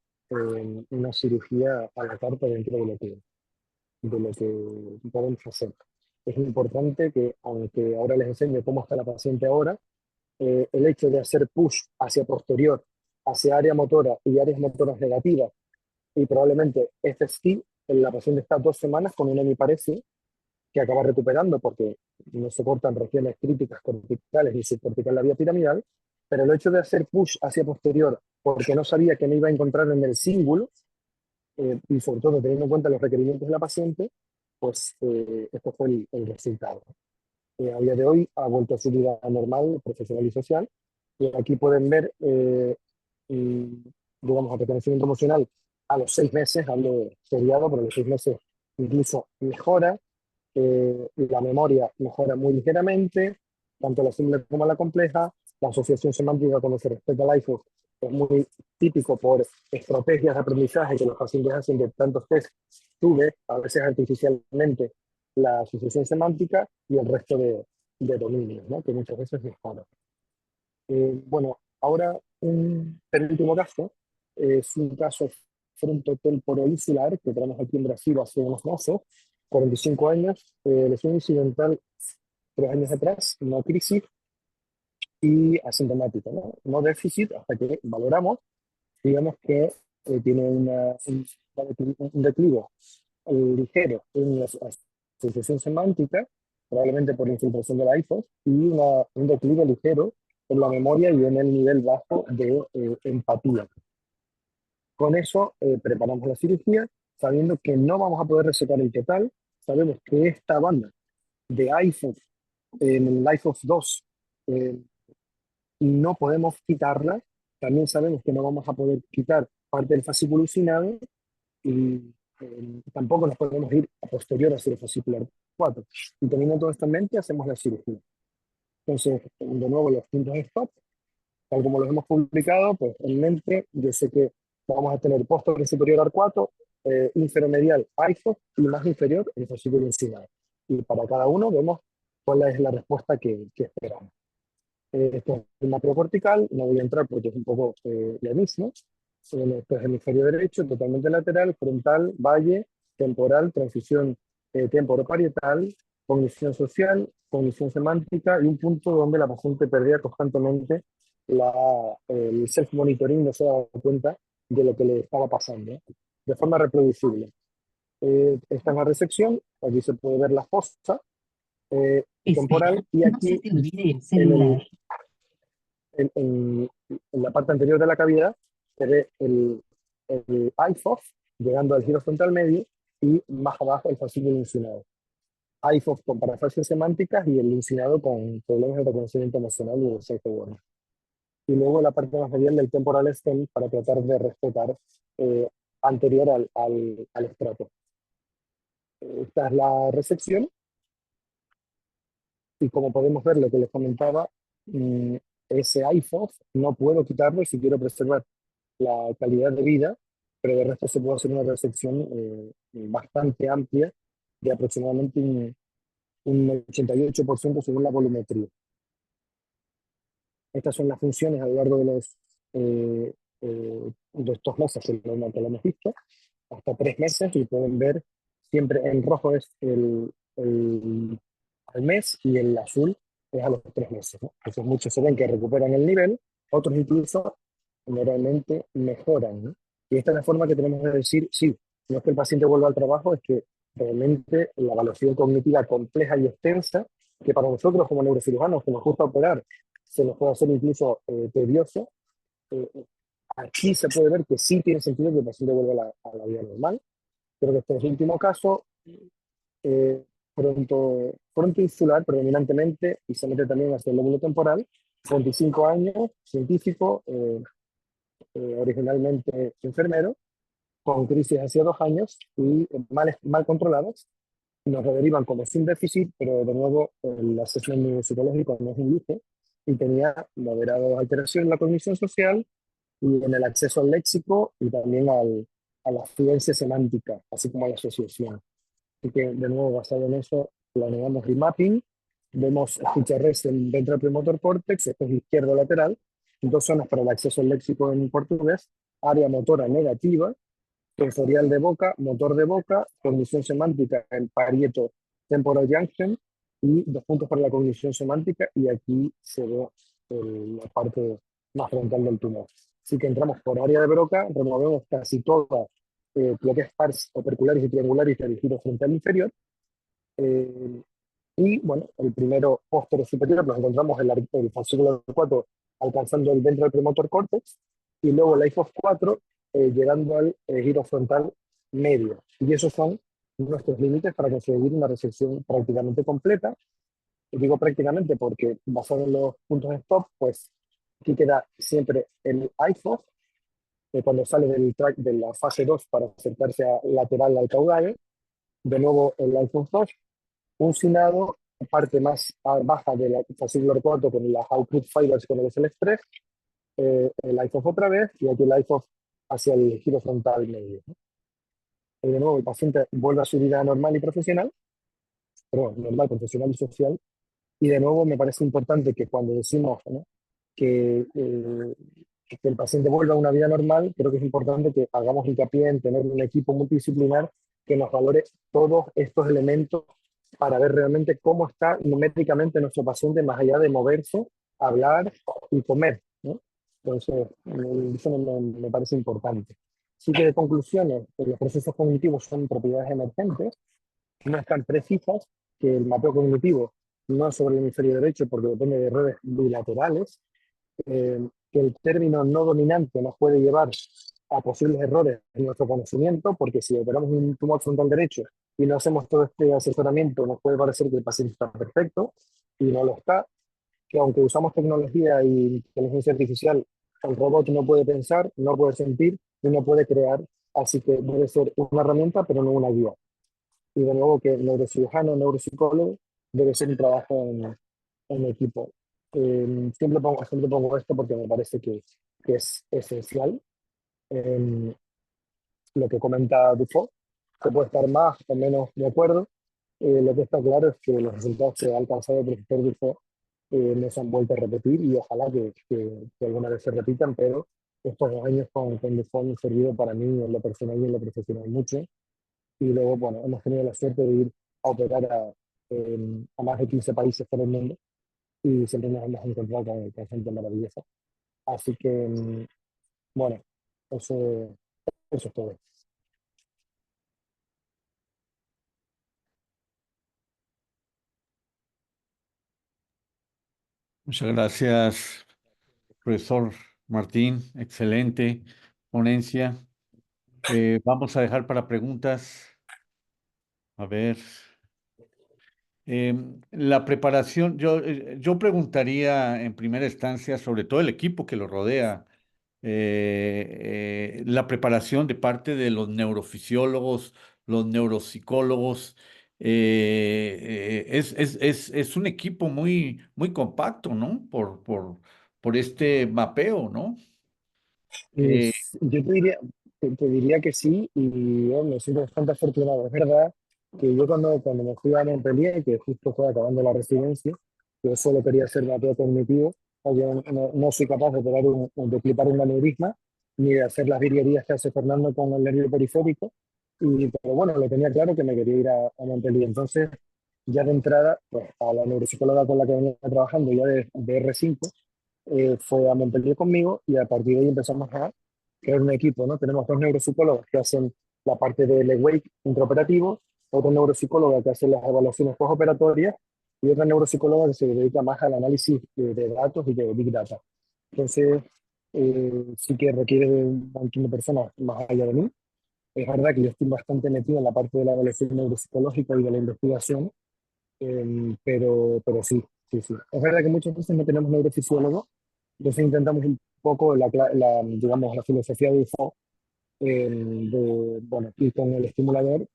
una cirugía a la carta dentro de lo que podemos hacer. Es importante que, aunque ahora les enseño cómo está la paciente ahora, el hecho de hacer push hacia posterior, hacia área motora y áreas motoras negativas, y probablemente este sí, la paciente está 2 semanas con una hemiparesia que acaba recuperando porque no se cortan regiones críticas corticales ni subcortical la vía piramidal, pero el hecho de hacer push hacia posterior porque no sabía que me iba a encontrar en el cíngulo, y sobre todo teniendo en cuenta los requerimientos de la paciente, pues esto fue el resultado. A día de hoy ha vuelto a su vida normal, profesional y social, y aquí pueden ver, digamos, el reconocimiento emocional a los 6 meses, hablo seriado, pero a los 6 meses incluso mejora, la memoria mejora muy ligeramente, tanto la simple como la compleja, la asociación semántica cuando se respeta al iPhone es muy típico por estrategias de aprendizaje que los pacientes hacen de tantos test, sube a veces artificialmente la asociación semántica y el resto de dominios, ¿no? Que muchas veces mejora. Bueno, ahora un penúltimo caso, es un caso frontotemporoinsular que tenemos aquí en Brasil hace unos meses, 45 años, lesión incidental 3 años atrás, no crisis y asintomática, ¿no? No déficit hasta que valoramos, digamos que tiene un declive ligero en la asociación semántica, probablemente por infiltración del iPhone, y un declive ligero en la memoria y en el nivel bajo de empatía. Con eso preparamos la cirugía, sabiendo que no vamos a poder resecar el total. Sabemos que esta banda de iPhone, en el iPhone 2, no podemos quitarla. También sabemos que no vamos a poder quitar parte del fascículo usinado, y tampoco nos podemos ir a posterior hacia el fascicular 4. Y teniendo todo esto en mente, hacemos la cirugía. Entonces, de nuevo, los puntos de stop, tal como los hemos publicado, pues en mente, yo sé que vamos a tener posterior y superior arcuato, inferomedial iPhone y más inferior el fascículo encimado. Y para cada uno vemos cuál es la respuesta que esperamos. Esto es el mapeo cortical, no voy a entrar porque es un poco lo mismo. Esto es hemisferio derecho, totalmente lateral, frontal, valle, temporal, transición temporoparietal, cognición social, cognición semántica, y un punto donde la paciente perdía constantemente el self-monitoring, no se daba cuenta de lo que le estaba pasando, ¿eh? De forma reproducible. Esta es la resección, aquí se puede ver la fosa temporal, y aquí en la parte anterior de la cavidad se ve el iPhOF llegando al giro frontal medio y más abajo el fascículo insinuado. iPhone con parafasias semánticas y el Lucidado con problemas de reconocimiento emocional y el self-awareness. Y luego la parte más medial del temporal stem para tratar de respetar eh, anterior al estrato. Esta es la recepción y como podemos ver lo que les comentaba, ese iPhone no puedo quitarlo si quiero preservar la calidad de vida, pero de resto se puede hacer una recepción bastante amplia de aproximadamente un 88% según la volumetría. Estas son las funciones a lo largo de estos meses que lo hemos visto, hasta 3 meses, y pueden ver siempre en rojo es al mes y el azul es a los 3 meses, ¿no? Entonces muchos se ven que recuperan el nivel, otros incluso generalmente mejoran, ¿no? Y esta es la forma que tenemos de decir, sí, no es que el paciente vuelva al trabajo, es que realmente la evaluación cognitiva compleja y extensa, que para nosotros como neurocirujanos que nos gusta operar, se nos puede hacer incluso tedioso, eh, aquí se puede ver que sí tiene sentido que el paciente vuelva a la vida normal. Creo que este es el último caso, eh, fronto insular predominantemente, y se mete también hacia el lóbulo temporal, 25 años, científico, originalmente enfermero, con crisis hacia 2 años y mal controladas. Nos derivan como sin déficit, pero de nuevo el asesor neuropsicológico no es un lujo y tenía moderada alteración en la cognición social y en el acceso al léxico y también a la fluencia semántica, así como a la asociación. Así que, de nuevo, basado en eso, planeamos remapping. Vemos escucha res en ventral premotor córtex, esto es izquierdo lateral, 2 zonas para el acceso al léxico en portugués, área motora negativa, sensorial de boca, motor de boca, cognición semántica en parieto temporal junction y 2 puntos para la cognición semántica, y aquí se ve la parte más frontal del tumor. Así que entramos por área de Broca, removemos casi toda lo que es pars opercularis y triangularis del giro frontal inferior. eh, y bueno, el primero póstero superior nos encontramos el fascículo 4 alcanzando el ventral premotor córtex, y luego el IFOF 4 llegando al giro frontal medio. Y esos son nuestros límites para conseguir una resección prácticamente completa. Y digo prácticamente porque basado en los puntos de stop, pues aquí queda siempre el IFOF, cuando sale del track de la fase 2 para acercarse lateral al caudal, de nuevo el IFOF 2, un sinado, parte más baja de la fascículo 4 con las output fibers con el SL3, el IFOF otra vez, y aquí el IFOF hacia el giro frontal medio, ¿no? Y de nuevo el paciente vuelve a su vida normal y profesional, perdón, normal, profesional y social, y de nuevo me parece importante que cuando decimos, ¿no?, que el paciente vuelva a una vida normal, creo que es importante que hagamos hincapié en tener un equipo multidisciplinar que nos valore todos estos elementos para ver realmente cómo está numéricamente nuestro paciente, más allá de moverse, hablar y comer, ¿no? Entonces, eso me parece importante. Así que, de conclusiones, los procesos cognitivos son propiedades emergentes, no están precisas, que el mapeo cognitivo no es sobre el hemisferio derecho porque depende de redes bilaterales, que el término no dominante nos puede llevar a posibles errores en nuestro conocimiento, porque si operamos un tumor frontal derecho y no hacemos todo este asesoramiento, nos puede parecer que el paciente está perfecto y no lo está, que aunque usamos tecnología y inteligencia artificial, el robot no puede pensar, no puede sentir y no puede crear, así que debe ser una herramienta pero no una guía. Y de nuevo que el neurocirujano, neuropsicólogo, debe ser un trabajo en equipo. Siempre pongo esto porque me parece que es esencial. Eh, lo que comenta Dufault, se puede estar más o menos de acuerdo. Lo que está claro es que los resultados que ha alcanzado el profesor Dufault no se han vuelto a repetir, y ojalá que alguna vez se repitan, pero estos 2 años con Dufault han servido para mí en lo personal y en lo profesional mucho. Y luego, bueno, hemos tenido la suerte de ir a operar a más de 15 países por el mundo, y siempre nos hemos encontrado con gente maravillosa. Así que, bueno, eso es todo. Muchas gracias, profesor Martín. Excelente ponencia. Vamos a dejar para preguntas. A ver. La preparación, yo preguntaría en primera instancia sobre todo el equipo que lo rodea, la preparación de parte de los neurofisiólogos, los neuropsicólogos. Es un equipo muy, muy compacto, ¿no? Por este mapeo, ¿no? Eh, Yo te diría que sí y bueno, me siento bastante afortunado. Es verdad que yo cuando me fui a Montpellier, que justo fue acabando la residencia, yo solo quería ser mateo cognitivo, o yo no soy capaz de, pegar de clipar un aneurisma ni de hacer las virguerías que hace Fernando con el nervio periférico, pero bueno, lo tenía claro que me quería ir a Montpellier. Entonces, ya de entrada, pues, a la neuropsicóloga con la que venía trabajando ya de R5, fue a Montpellier conmigo y a partir de ahí empezamos a crear un equipo, ¿no? Tenemos dos neuropsicólogos que hacen la parte del wake intraoperativo, otro neuropsicólogo que hace las evaluaciones postoperatorias y otra neuropsicóloga que se dedica más al análisis de datos y de Big Data. Entonces, sí que requiere de un montón de personas más allá de mí. Es verdad que yo estoy bastante metido en la parte de la evaluación neuropsicológica y de la investigación, pero sí, sí, sí. Es verdad que muchas veces no tenemos neurofisiólogos, entonces intentamos un poco digamos, la filosofía de UFO, bueno, y con el estimulador,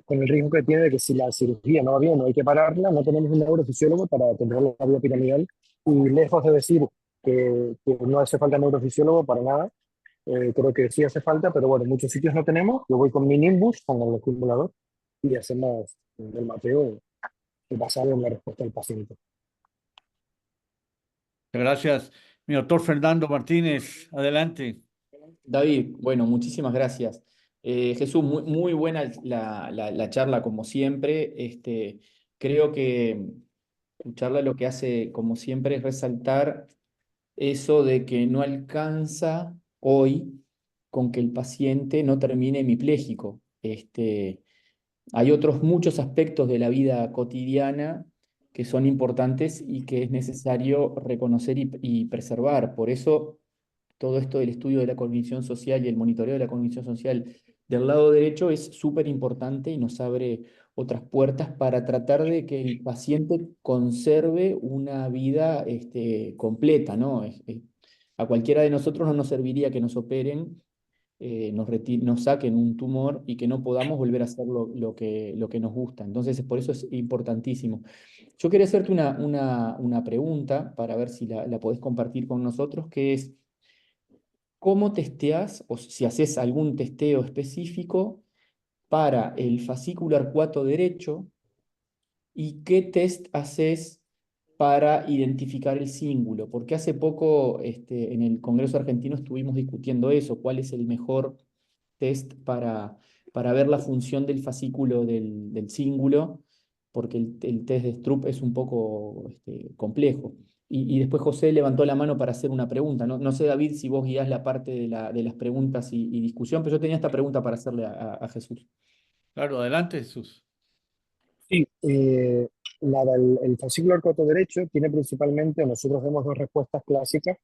con el riesgo que tiene de que si la cirugía no va bien o hay que pararla, no tenemos un neurofisiólogo para controlar la vía piramidal. Y lejos de decir que no hace falta neurofisiólogo para nada, creo que sí hace falta, pero bueno, en muchos sitios no tenemos. Yo voy con mi Nimbus, con el estimulador, y hacemos el mapeo basado en la respuesta del paciente. gracias. Mi doctor Fernando Martínez, adelante. David, bueno, muchísimas gracias. Jesús, muy buena la charla como siempre. Creo que tu charla lo que hace como siempre es resaltar eso de que no alcanza hoy con que el paciente no termine hemipléjico. Hay otros muchos aspectos de la vida cotidiana que son importantes y que es necesario reconocer y preservar. Por eso todo esto del estudio de la cognición social y el monitoreo de la cognición social del lado derecho es súper importante y nos abre otras puertas para tratar de que el paciente conserve una vida completa, ¿no? A cualquiera de nosotros no nos serviría que nos operen, nos saquen un tumor y que no podamos volver a hacer lo que nos gusta. Entonces, por eso es importantísimo. Yo quería hacerte una pregunta para ver si la podés compartir con nosotros, que es, ¿cómo testeas o si haces algún testeo específico para el fascículo arcuato derecho y qué test haces para identificar el cíngulo? Porque hace poco en el Congreso Argentino estuvimos discutiendo eso, cuál es el mejor test para ver la función del fascículo del cíngulo, porque el test de Stroop es un poco complejo. Y después José levantó la mano para hacer una pregunta. No sé, David, si vos guías la parte de las preguntas y discusión, pero yo tenía esta pregunta para hacerle a Jesús. Claro, adelante, Jesús. Sí, nada, el fascículo arcuato derecho tiene principalmente, nosotros vemos dos respuestas clásicas.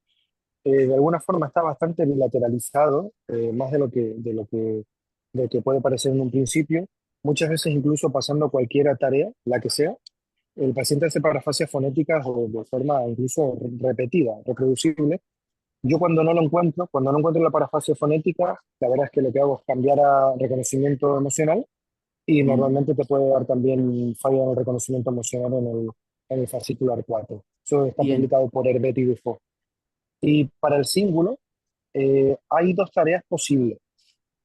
De alguna forma está bastante bilateralizado, más de lo que puede parecer en un principio. Muchas veces incluso pasando cualquier tarea, la que sea, el paciente hace parafasias fonéticas o de forma incluso repetida, reproducible. Yo cuando no encuentro la parafasia fonética, la verdad es que lo que hago es cambiar a reconocimiento emocional y normalmente te puede dar también falla en el reconocimiento emocional en el fascículo arcuato. Eso está Bien, publicado por Herbet y Dufault. Y para el cíngulo, hay dos tareas posibles.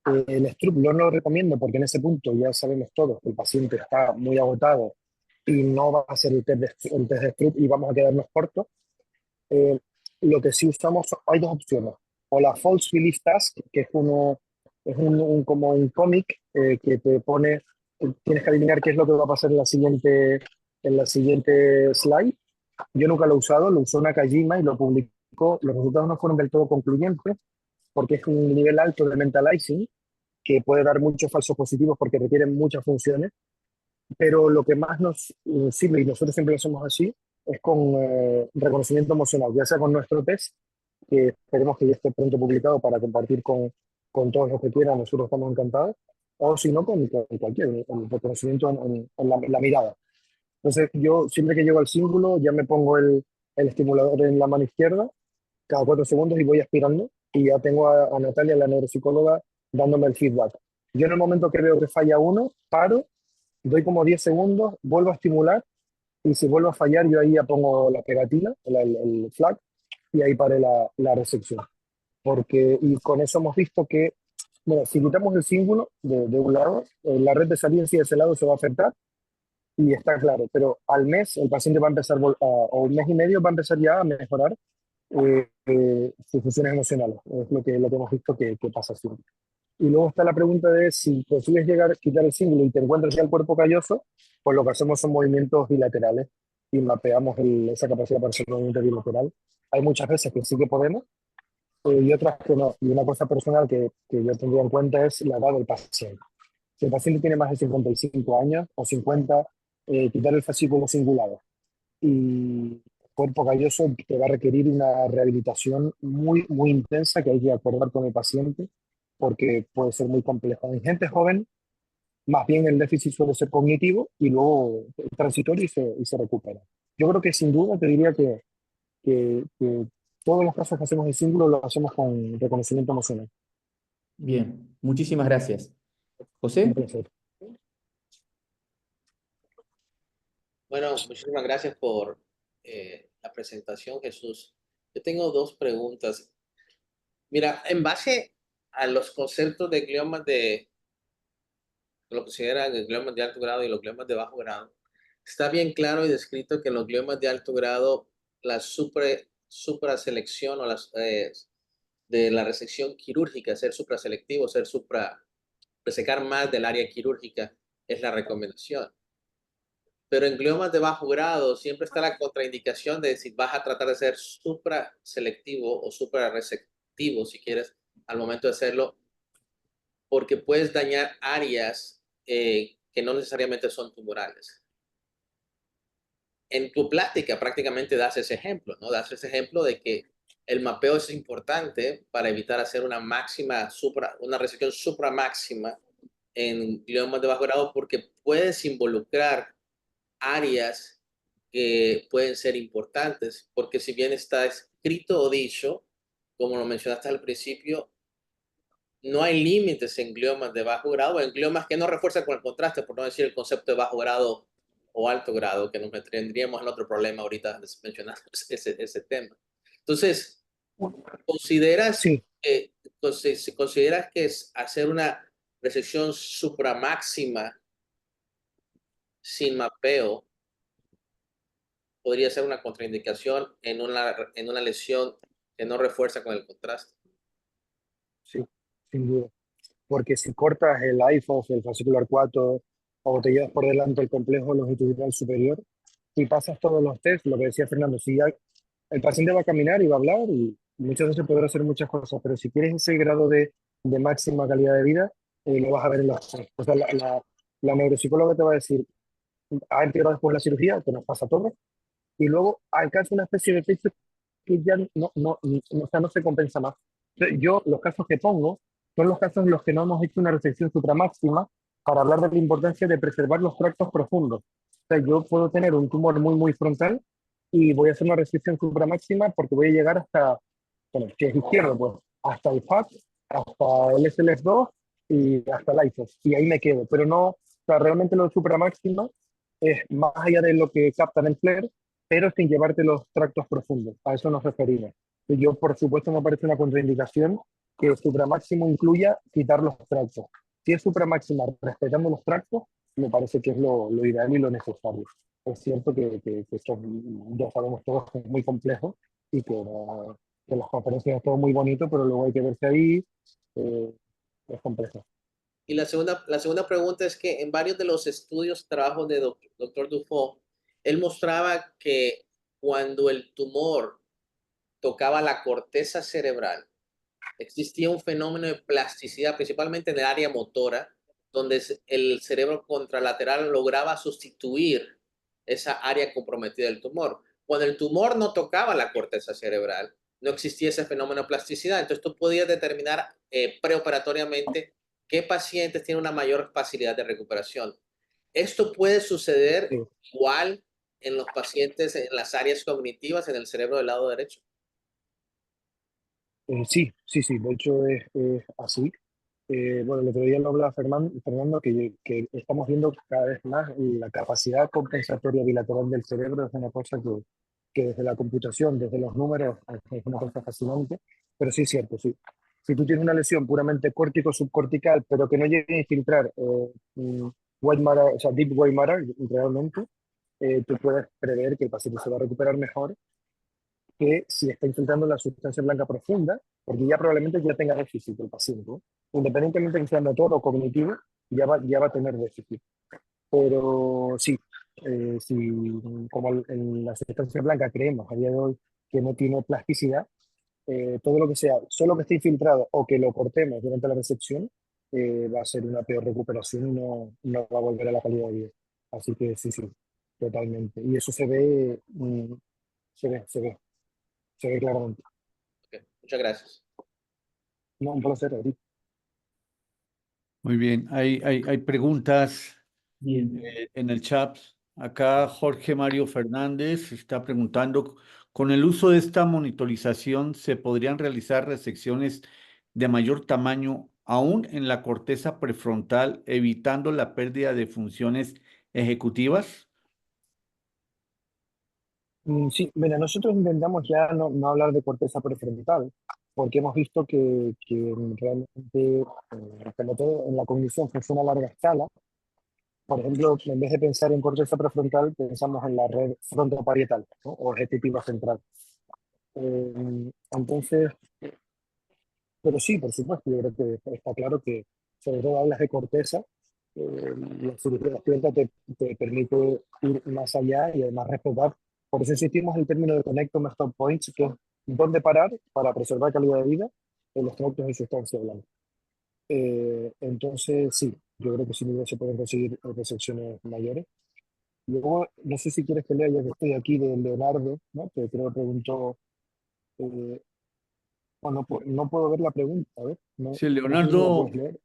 El Stroop no lo recomiendo porque en ese punto ya sabemos todos que el paciente está muy agotado y no va a hacer el test de Stroop y vamos a quedarnos cortos. Eh, lo que sí usamos, hay dos opciones. O la False Belief Task, que es como un cómic que te pone, tienes que adivinar qué es lo que va a pasar en la siguiente slide. Yo nunca lo he usado, lo usó Nakajima y lo publicó. Los resultados no fueron del todo concluyentes porque es un nivel alto de mentalizing que puede dar muchos falsos positivos porque requieren muchas funciones, pero lo que más nos sirve, y nosotros siempre lo hacemos así, es con reconocimiento emocional, ya sea con nuestro test, que esperemos que ya esté pronto publicado para compartir con todos los que quieran, nosotros estamos encantados, o si no, con cualquier el reconocimiento en la mirada. Entonces, yo siempre que llego al cíngulo, ya me pongo el estimulador en la mano izquierda, cada 4 segundos y voy aspirando. Y ya tengo a Natalia, la neuropsicóloga, dándome el feedback. Yo en el momento que veo que falla uno, paro, doy como 10 segundos, vuelvo a estimular y si vuelvo a fallar, yo ahí ya pongo la pegatina, el flag, y ahí paré la recepción. Y con eso hemos visto que, bueno, si quitamos el símbolo de un lado, la red de salida de ese lado se va a afectar y está claro, pero al mes el paciente va a empezar, o un mes y medio va a empezar ya a mejorar sus funciones emocionales. Es lo que hemos visto que pasa siempre. Y luego está la pregunta de si consigues llegar a quitar el símbolo y te encuentras ya el cuerpo calloso, pues lo que hacemos son movimientos bilaterales y mapeamos esa capacidad para hacer movimiento bilateral. Hay muchas veces que sí que podemos y otras que no. Y una cosa personal que yo tendría en cuenta es la edad del paciente. Si el paciente tiene más de 55 años o 50, quitar el fascículo cingulado y cuerpo calloso te va a requerir una rehabilitación muy, muy intensa que hay que acordar con el paciente porque puede ser muy complejo. En gente joven, más bien el déficit suele ser cognitivo y luego transitorio y se recupera. Yo creo que sin duda te diría que todos los casos que hacemos en símbolo los hacemos con reconocimiento emocional. Bien, muchísimas gracias. Un José, placer. Bueno, muchísimas gracias por la presentación, Jesús. Yo tengo dos preguntas. Mira, en base a los conceptos de gliomas de lo que se consideran gliomas de alto grado y los gliomas de bajo grado, está bien claro y descrito que en los gliomas de alto grado la supraselección o de la resección quirúrgica, ser supraselectivo, resecar más del área quirúrgica es la recomendación. Pero en gliomas de bajo grado siempre está la contraindicación de si vas a tratar de ser supraselectivo o suprarreceptivo, si quieres, al momento de hacerlo, porque puedes dañar áreas que no necesariamente son tumorales. En tu plática prácticamente das ese ejemplo, ¿no? Das ese ejemplo de que el mapeo es importante para evitar hacer una resección supramáxima en gliomas de bajo grado porque puedes involucrar áreas que pueden ser importantes, porque si bien está escrito o dicho, como lo mencionaste al principio, no hay límites en gliomas de bajo grado, en gliomas que no refuerzan con el contraste, por no decir el concepto de bajo grado o alto grado, que nos tendríamos en otro problema ahorita mencionando ese tema. Entonces, ¿consideras, Sí, si consideras que es hacer una resección supramáxima sin mapeo podría ser una contraindicación en una lesión que no refuerza con el contraste? sí, sin duda. Porque si cortas el IFOS, el fascicular 4, o te llevas por delante el complejo longitudinal superior, y pasas todos los test, lo que decía Fernando, si ya el paciente va a caminar y va a hablar, y muchas veces podrá hacer muchas cosas, pero si quieres ese grado de máxima calidad de vida, lo vas a ver en los test. O sea, la neuropsicóloga te va a decir, ha empeorado después de la cirugía, que nos pasa a todos, y luego alcanza una especie de efecto que ya o sea, no se compensa más. Entonces, yo los casos que pongo son los casos en los que no hemos hecho una resección supramáxima para hablar de la importancia de preservar los tractos profundos. O sea, yo puedo tener un tumor muy, muy frontal y voy a hacer una resección supramáxima porque voy a llegar hasta, bueno, que es izquierdo, pues, hasta el FAT, hasta el SLS2 y hasta el IFOS. Y ahí me quedo. Pero no, o sea, realmente lo de supramáxima es más allá de lo que captan en FLAIR, pero sin llevarte los tractos profundos. A eso nos referimos. Y yo, por supuesto, me parece una contraindicación que el supramáximo incluya quitar los tractos. Si es supramáxima respetando los tractos, me parece que es lo ideal y lo necesario. Es cierto que esto ya sabemos todos que es muy complejo y que las conferencias es todo muy bonito, pero luego hay que verse ahí, eh, es complejo. Y la segunda pregunta es que en varios de los estudios, trabajos de doctor Dufault, él mostraba que cuando el tumor tocaba la corteza cerebral, existía un fenómeno de plasticidad, principalmente en el área motora, donde el cerebro contralateral lograba sustituir esa área comprometida del tumor. Cuando el tumor no tocaba la corteza cerebral, no existía ese fenómeno de plasticidad. Entonces tú podías determinar preoperatoriamente qué pacientes tienen una mayor facilidad de recuperación. Esto puede suceder Sí. igual en los pacientes en las áreas cognitivas en el cerebro del lado derecho. Sí, sí, sí, de hecho es así. Bueno, el otro día lo hablaba Fernando, que estamos viendo cada vez más la capacidad compensatoria bilateral del cerebro. Es una cosa que desde la computación, desde los números, es una cosa fascinante, pero sí es cierto, sí. Si tú tienes una lesión puramente córtico-subcortical, pero que no llegue a infiltrar white matter, o sea, deep white matter, realmente, tú puedes prever que el paciente se va a recuperar mejor que si está infiltrando la sustancia blanca profunda, porque ya probablemente ya tenga déficit el paciente, ¿no? Independientemente de que sea motor o cognitivo, ya va a tener déficit. Pero sí, si como en la sustancia blanca creemos a día de hoy que no tiene plasticidad, todo lo que sea, solo que esté infiltrado o que lo cortemos durante la resección, va a ser una peor recuperación y no va a volver a la calidad de vida. Así que sí, sí, totalmente. Y eso se ve, se ve claramente. Ok, muchas gracias. No, un placer, Eric. Muy bien, hay preguntas Bien. en el chat. Acá Jorge Mario Fernández está preguntando, ¿con el uso de esta monitorización se podrían realizar resecciones de mayor tamaño aún en la corteza prefrontal, evitando la pérdida de funciones ejecutivas? Sí, mira, nosotros intentamos ya no hablar de corteza prefrontal, porque hemos visto que realmente, como todo en la cognición funciona a larga escala. Por ejemplo, en vez de pensar en corteza prefrontal, pensamos en la red frontoparietal, ¿no? O ejecutiva central. Entonces, pero sí, por supuesto, yo creo que está claro que, sobre todo hablas de corteza, la cirugía despierta te permite ir más allá y además respetar. Por eso insistimos en el término de Connectome Stop Points, que es dónde parar para preservar calidad de vida en los tractos de sustancia blanca. Entonces, sí, yo creo que sin duda se pueden conseguir resecciones mayores. Luego, no sé si quieres que lea, ya que estoy aquí, de Leonardo, ¿no? Que creo que preguntó, eh, no puedo ver la pregunta, a ver, Sí, no sé si me la puedes Leonardo, leer.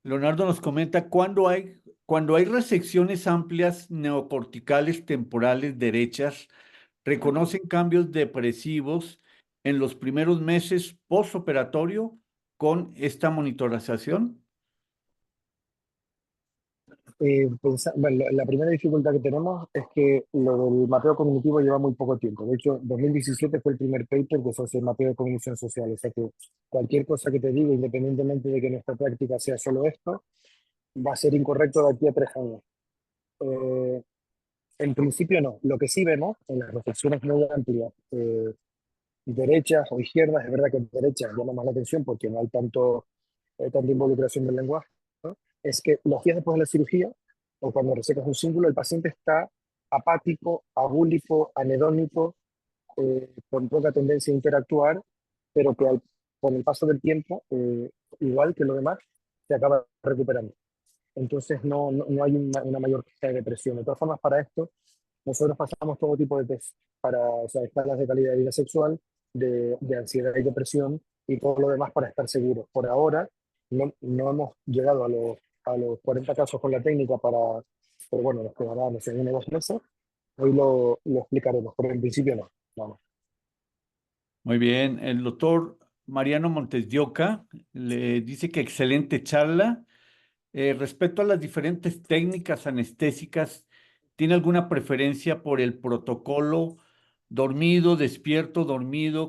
Leonardo nos comenta, cuando hay resecciones amplias neocorticales temporales derechas, reconocen cambios depresivos en los primeros meses postoperatorio con esta monitorización. Bueno, la primera dificultad que tenemos es que lo del mapeo cognitivo lleva muy poco tiempo. De hecho, 2017 fue el primer paper que se hace mapeo de cognición social. O sea que cualquier cosa que te diga, independientemente de que nuestra práctica sea solo esto, va a ser incorrecto de aquí a 3 años. Eh, en principio no. Lo que sí vemos en las reflexiones muy amplias, derechas o izquierdas, es verdad que derechas llama más la atención porque no hay tanta involucración del lenguaje, ¿no? Es que los días después de la cirugía, o cuando resecas un cíngulo, el paciente está apático, abúlico, anedónico, con poca tendencia a interactuar, pero que con el paso del tiempo, igual que lo demás, se acaba recuperando. Entonces no hay una mayor tasa de depresión. De todas formas, para esto, nosotros pasamos todo tipo de test para, o sea, escalas de calidad de vida sexual, de ansiedad y depresión y todo lo demás para estar seguros. Por ahora no hemos llegado a los 40 casos con la técnica pero bueno, nos quedará, no sé, 1 o 2 meses. Hoy lo explicaremos, pero en principio no. Vamos. Muy bien, el doctor Mariano Montes de Oca le dice que excelente charla. Respecto a las diferentes técnicas anestésicas, ¿tiene alguna preferencia por el protocolo dormido,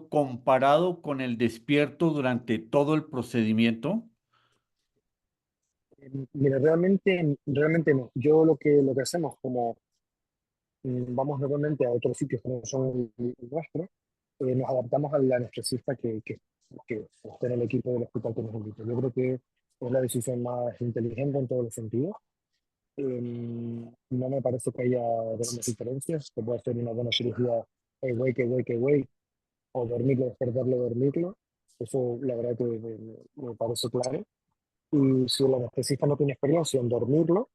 comparado con el despierto durante todo el procedimiento? Mira, realmente no. Yo lo que hacemos, como vamos normalmente a otros sitios que no son el nuestro, nos adaptamos al anestesista que esté en el equipo del hospital que nos invita. Yo creo que es la decisión más inteligente en todos los sentidos. No me parece que haya grandes diferencias. Se puede hacer una buena cirugía awake, o dormirlo, despertarlo, dormirlo. Eso la verdad que me parece claro. Y si el anestesista no tiene experiencia en dormirlo,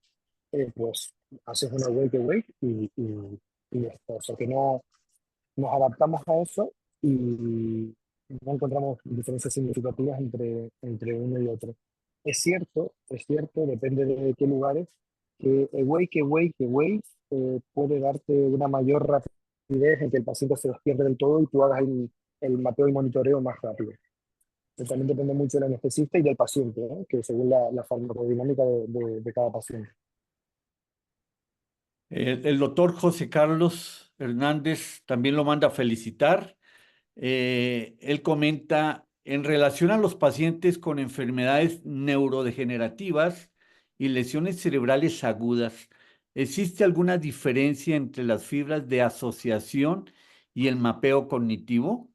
pues haces una wake y ya está. O sea que no nos adaptamos a eso y no encontramos diferencias significativas entre uno y otro. Es cierto, depende de qué lugares, que Awake puede darte una mayor rapidez en que el paciente se despierte del todo y tú hagas el mapeo y monitoreo más rápido. Eso también depende mucho del anestesista y del paciente, ¿eh? Que según la farmacodinámica de cada paciente. El doctor José Carlos Hernández también lo manda a felicitar. Él comenta, en relación a los pacientes con enfermedades neurodegenerativas y lesiones cerebrales agudas, ¿existe alguna diferencia entre las fibras de asociación y el mapeo cognitivo?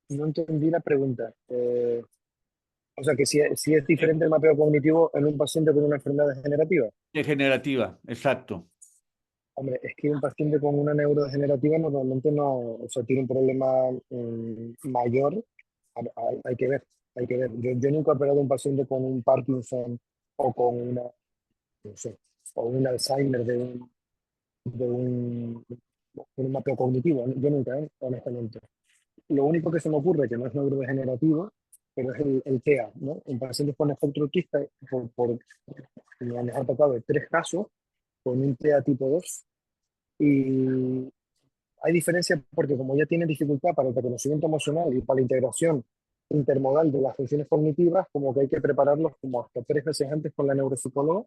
No entendí la pregunta. O sea, que si es diferente el mapeo cognitivo en un paciente con una enfermedad degenerativa. Degenerativa, exacto. Hombre, es que un paciente con una neurodegenerativa normalmente no, o sea, tiene un problema mayor. Hay que ver, hay que ver. Yo nunca he operado a un paciente con un Parkinson o con una, no sé, o un Alzheimer de un mapeo cognitivo. Yo nunca, honestamente. Lo único que se me ocurre, que no es neurodegenerativo, pero es el TEA, ¿no? En pacientes con espectro autista, me han tocado 3 casos con un TEA tipo 2 y hay diferencia porque como ya tienen dificultad para el reconocimiento emocional y para la integración intermodal de las funciones cognitivas, como que hay que prepararlos como hasta 3 veces antes con la neuropsicóloga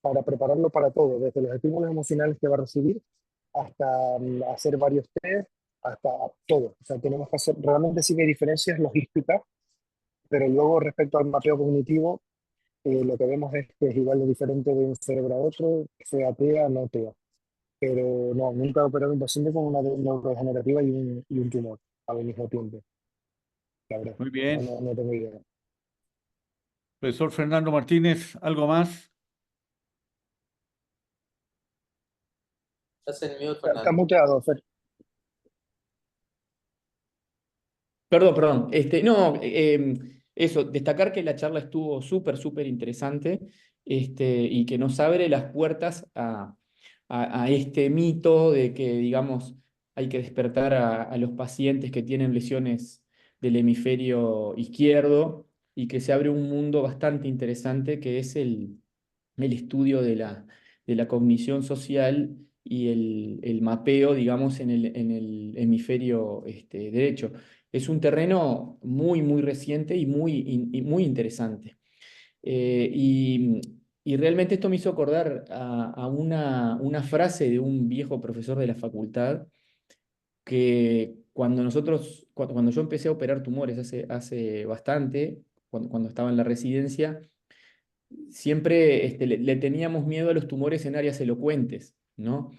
para prepararlo para todo, desde los estímulos emocionales que va a recibir hasta hacer varios test, hasta todo. O sea, tenemos que hacer, realmente sí que hay diferencias logísticas, pero luego respecto al mapeo cognitivo, lo que vemos es que es igual de diferente de un cerebro a otro, sea TEA, no TEA. Pero no, nunca he operado un paciente con una neurodegenerativa y un tumor al mismo tiempo, la verdad. Muy No, bien. no tengo idea. Profesor Fernando Martínez, ¿algo más? Estás en mute, Está Fernando. muteado, Fer. Perdón. No, eso, destacar que la charla estuvo súper interesante, y que nos abre las puertas a este mito de que, digamos, hay que despertar a los pacientes que tienen lesiones del hemisferio izquierdo y que se abre un mundo bastante interesante que es el estudio de la cognición social y el mapeo, digamos, en el hemisferio derecho. Es un terreno muy reciente y muy interesante. Eh, y, y realmente esto me hizo acordar a una frase de un viejo profesor de la facultad que cuando yo empecé a operar tumores hace bastante, cuando estaba en la residencia, siempre le teníamos miedo a los tumores en áreas elocuentes, ¿no?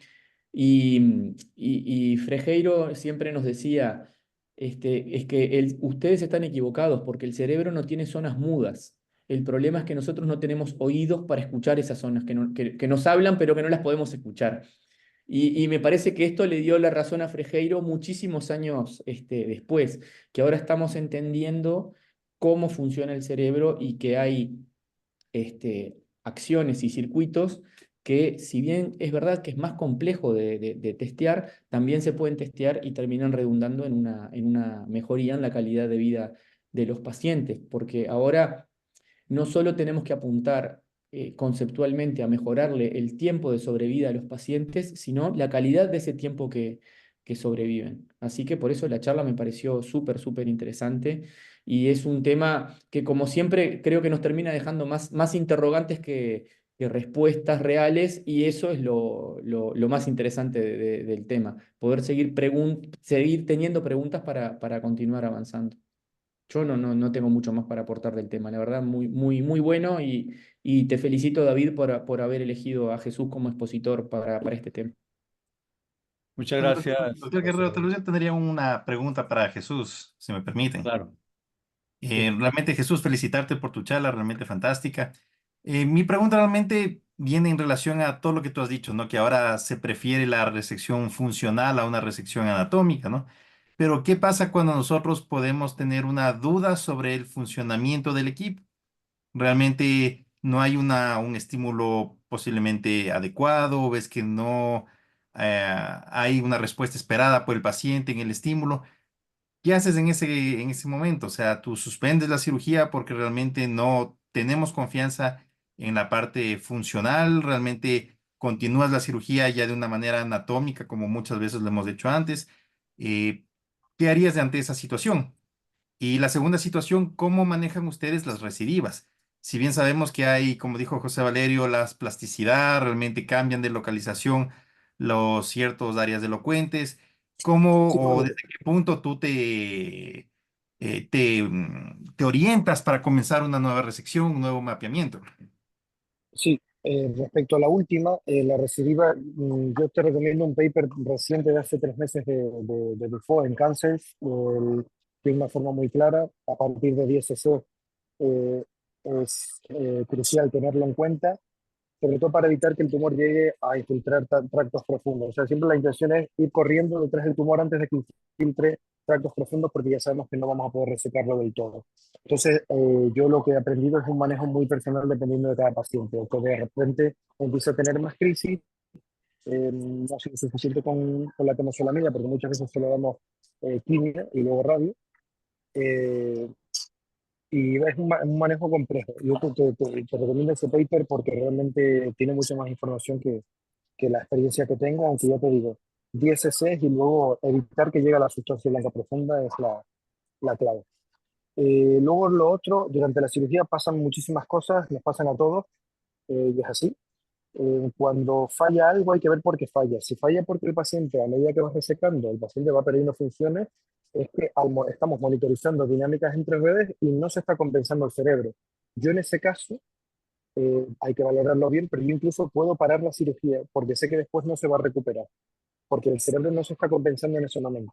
Y Frejeiro siempre nos decía, es que ustedes están equivocados porque el cerebro no tiene zonas mudas. El problema es que nosotros no tenemos oídos para escuchar esas zonas que nos hablan, pero que no las podemos escuchar. Y me parece que esto le dio la razón a Frejeiro muchísimos años después, que ahora estamos entendiendo cómo funciona el cerebro y que hay acciones y circuitos que, si bien es verdad que es más complejo de testear, también se pueden testear y terminan redundando en una mejoría en la calidad de vida de los pacientes, porque ahora no solo tenemos que apuntar conceptualmente a mejorarle el tiempo de sobrevida a los pacientes, sino la calidad de ese tiempo que sobreviven. Así que por eso la charla me pareció súper interesante y es un tema que, como siempre, creo que nos termina dejando más interrogantes que respuestas reales, y eso es lo más interesante del tema, poder seguir teniendo preguntas para continuar avanzando. Yo no tengo mucho más para aportar del tema, la verdad, muy bueno, y te felicito, David, por haber elegido a Jesús como expositor para este tema. Muchas Bueno, gracias. doctor Guerrero, tal vez yo tendría una pregunta para Jesús, si me permiten. Claro. Sí. Realmente, Jesús, felicitarte por tu charla, realmente fantástica. Mi pregunta realmente viene en relación a todo lo que tú has dicho, ¿no? Que ahora se prefiere la resección funcional a una resección anatómica, ¿no? Pero, ¿qué pasa cuando nosotros podemos tener una duda sobre el funcionamiento del equipo? Realmente no hay un estímulo posiblemente adecuado, o ves que no hay una respuesta esperada por el paciente en el estímulo. ¿Qué haces en ese momento? O sea, tú suspendes la cirugía porque realmente no tenemos confianza en la parte funcional, realmente continúas la cirugía ya de una manera anatómica, como muchas veces lo hemos hecho antes. Eh, ¿Qué harías ante esa situación? Y la segunda situación, ¿cómo manejan ustedes las recidivas? Si bien sabemos que hay, como dijo José Valerio, las plasticidad, realmente cambian de localización los ciertos áreas elocuentes, ¿cómo Sí, o correcto. desde qué punto tú te orientas para comenzar una nueva resección, un nuevo mapeamiento? Sí, respecto a la última, la recidiva, yo te recomiendo un paper reciente de hace 3 meses de Dufault en cáncer, tiene una forma muy clara, a partir de 10 cc eh, es crucial tenerlo en cuenta, sobre todo para evitar que el tumor llegue a infiltrar tractos profundos. O sea, siempre la intención es ir corriendo detrás del tumor antes de que infiltre tractos profundos, porque ya sabemos que no vamos a poder resecarlo del todo. Entonces, yo lo que he aprendido es un manejo muy personal dependiendo de cada paciente. O que de repente empieza a tener más crisis, no ha sido suficiente con la temozolomida, porque muchas veces solo damos quimio y luego radio. Eh, y es un manejo complejo. Yo te recomiendo ese paper porque realmente tiene mucha más información que la experiencia que tengo, aunque ya te digo, 10 cc y luego evitar que llegue a la sustancia blanca profunda es la clave. Luego lo otro, durante la cirugía pasan muchísimas cosas, nos pasan a todos, y es así. Cuando falla algo hay que ver por qué falla. Si falla porque el paciente, a medida que va resecando, el paciente va perdiendo funciones, es que estamos monitorizando dinámicas entre redes y no se está compensando el cerebro. Yo en ese caso, hay que valorarlo bien, pero yo incluso puedo parar la cirugía porque sé que después no se va a recuperar, porque el cerebro no se está compensando en ese momento.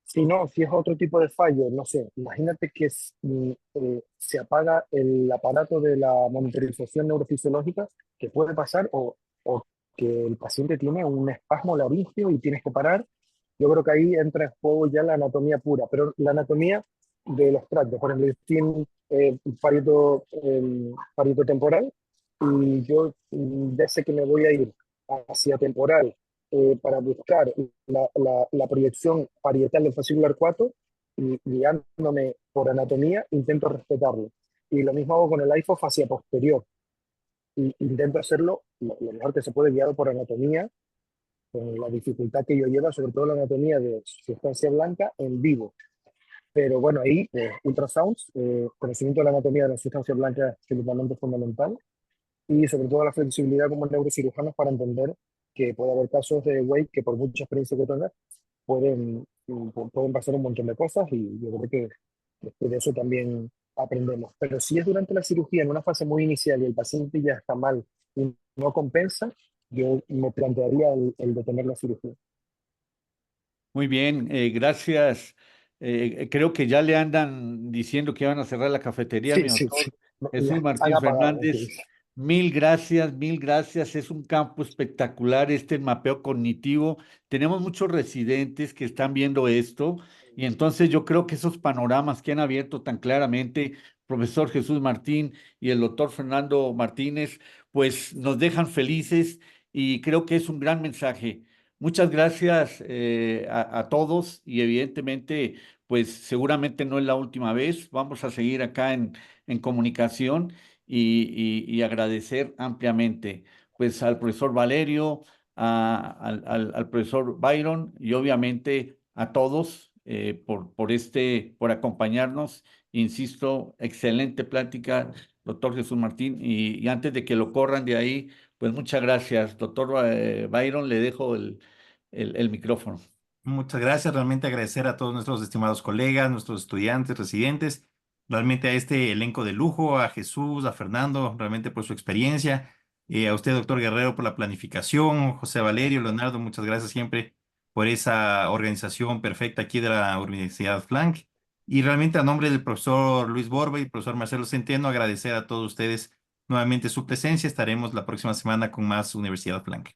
Si no, si es otro tipo de fallo, no sé, imagínate que se apaga el aparato de la monitorización neurofisiológica, que puede pasar, o que el paciente tiene un espasmo laríngeo y tienes que parar. Yo creo que ahí entra en juego ya la anatomía pura, pero la anatomía de los tractos. Por ejemplo, yo estoy en parieto temporal y yo ya sé que me voy a ir hacia temporal para buscar la proyección parietal del fascículo arcuato y guiándome por anatomía, intento respetarlo. Y lo mismo hago con el AIFO hacia posterior. Y intento hacerlo lo mejor que se puede guiado por anatomía, con la dificultad que yo lleva, sobre todo la anatomía de sustancia blanca en vivo. Pero bueno, ahí ultrasounds, conocimiento de la anatomía de la sustancia blanca es absolutamente fundamental y sobre todo la flexibilidad como neurocirujanos para entender que puede haber casos de Wade que por mucha experiencia que tengas pueden pasar un montón de cosas y yo creo que después de eso también aprendemos. Pero si es durante la cirugía, en una fase muy inicial y el paciente ya está mal y no compensa, yo me plantearía el detener la cirugía. Muy bien, gracias. Creo que ya le andan diciendo que van a cerrar la cafetería, Sí, mi sí, doctor sí. Jesús Ya han Martín apagado. Fernández. Mil gracias, mil gracias. Es un campo espectacular este mapeo cognitivo. Tenemos muchos residentes que están viendo esto y entonces yo creo que esos panoramas que han abierto tan claramente, profesor Jesús Martín y el doctor Fernando Martínez, pues nos dejan felices y creo que es un gran mensaje. Muchas gracias a todos y evidentemente, pues seguramente no es la última vez. Vamos a seguir acá en comunicación y agradecer ampliamente pues al profesor Valerio, al profesor Byron y obviamente a todos por acompañarnos. Insisto, excelente plática, doctor Jesús Martín. Y antes de que lo corran de ahí, pues muchas gracias, doctor Byron. Le dejo el micrófono. Muchas gracias, realmente agradecer a todos nuestros estimados colegas, nuestros estudiantes, residentes, realmente a este elenco de lujo, a Jesús, a Fernando, realmente por su experiencia, a usted, doctor Guerrero, por la planificación, José Valerio, Leonardo, muchas gracias siempre por esa organización perfecta aquí de la Universidad Flank. Y realmente a nombre del profesor Luis Borba y el profesor Marcelo Centeno, agradecer a todos ustedes nuevamente su presencia. Estaremos la próxima semana con más Universidad Flank.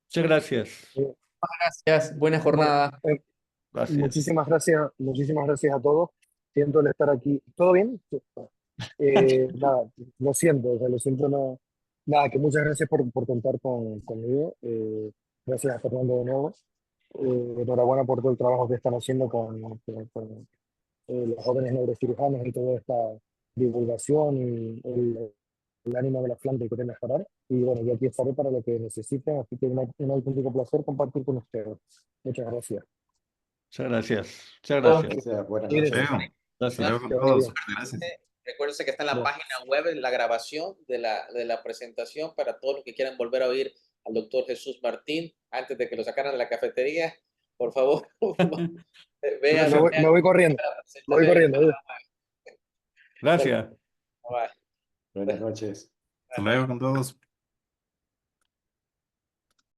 Muchas gracias. Gracias, buena Bueno, jornada. Gracias. muchísimas gracias a todos. Siento el estar aquí. ¿Todo bien? Sí. Nada, lo siento, o sea, lo siento, no. Nada, que muchas gracias por contar conmigo. Gracias a Fernando de nuevo. Enhorabuena por todo el trabajo que están haciendo con los jóvenes neurocirujanos y toda esta divulgación y el ánimo de la Flan que quiere mejorar. Y bueno, yo aquí estaré para lo que necesiten, así que un auténtico placer compartir con ustedes. Muchas gracias. Muchas gracias. Muchas Oh, gracias. Gracias, buenas Cuídense. noches. Hasta Gracias. luego con Que vaya todos. bien. Gracias. Recuérdense que está en la Ya. página web la grabación de la presentación para todos los que quieran volver a oír al doctor Jesús Martín antes de que lo sacaran de la cafetería. Por favor, vean, Gracias. Me voy corriendo. la Me voy presentación. corriendo. Gracias. Bye. Buenas noches. Hasta luego con todos.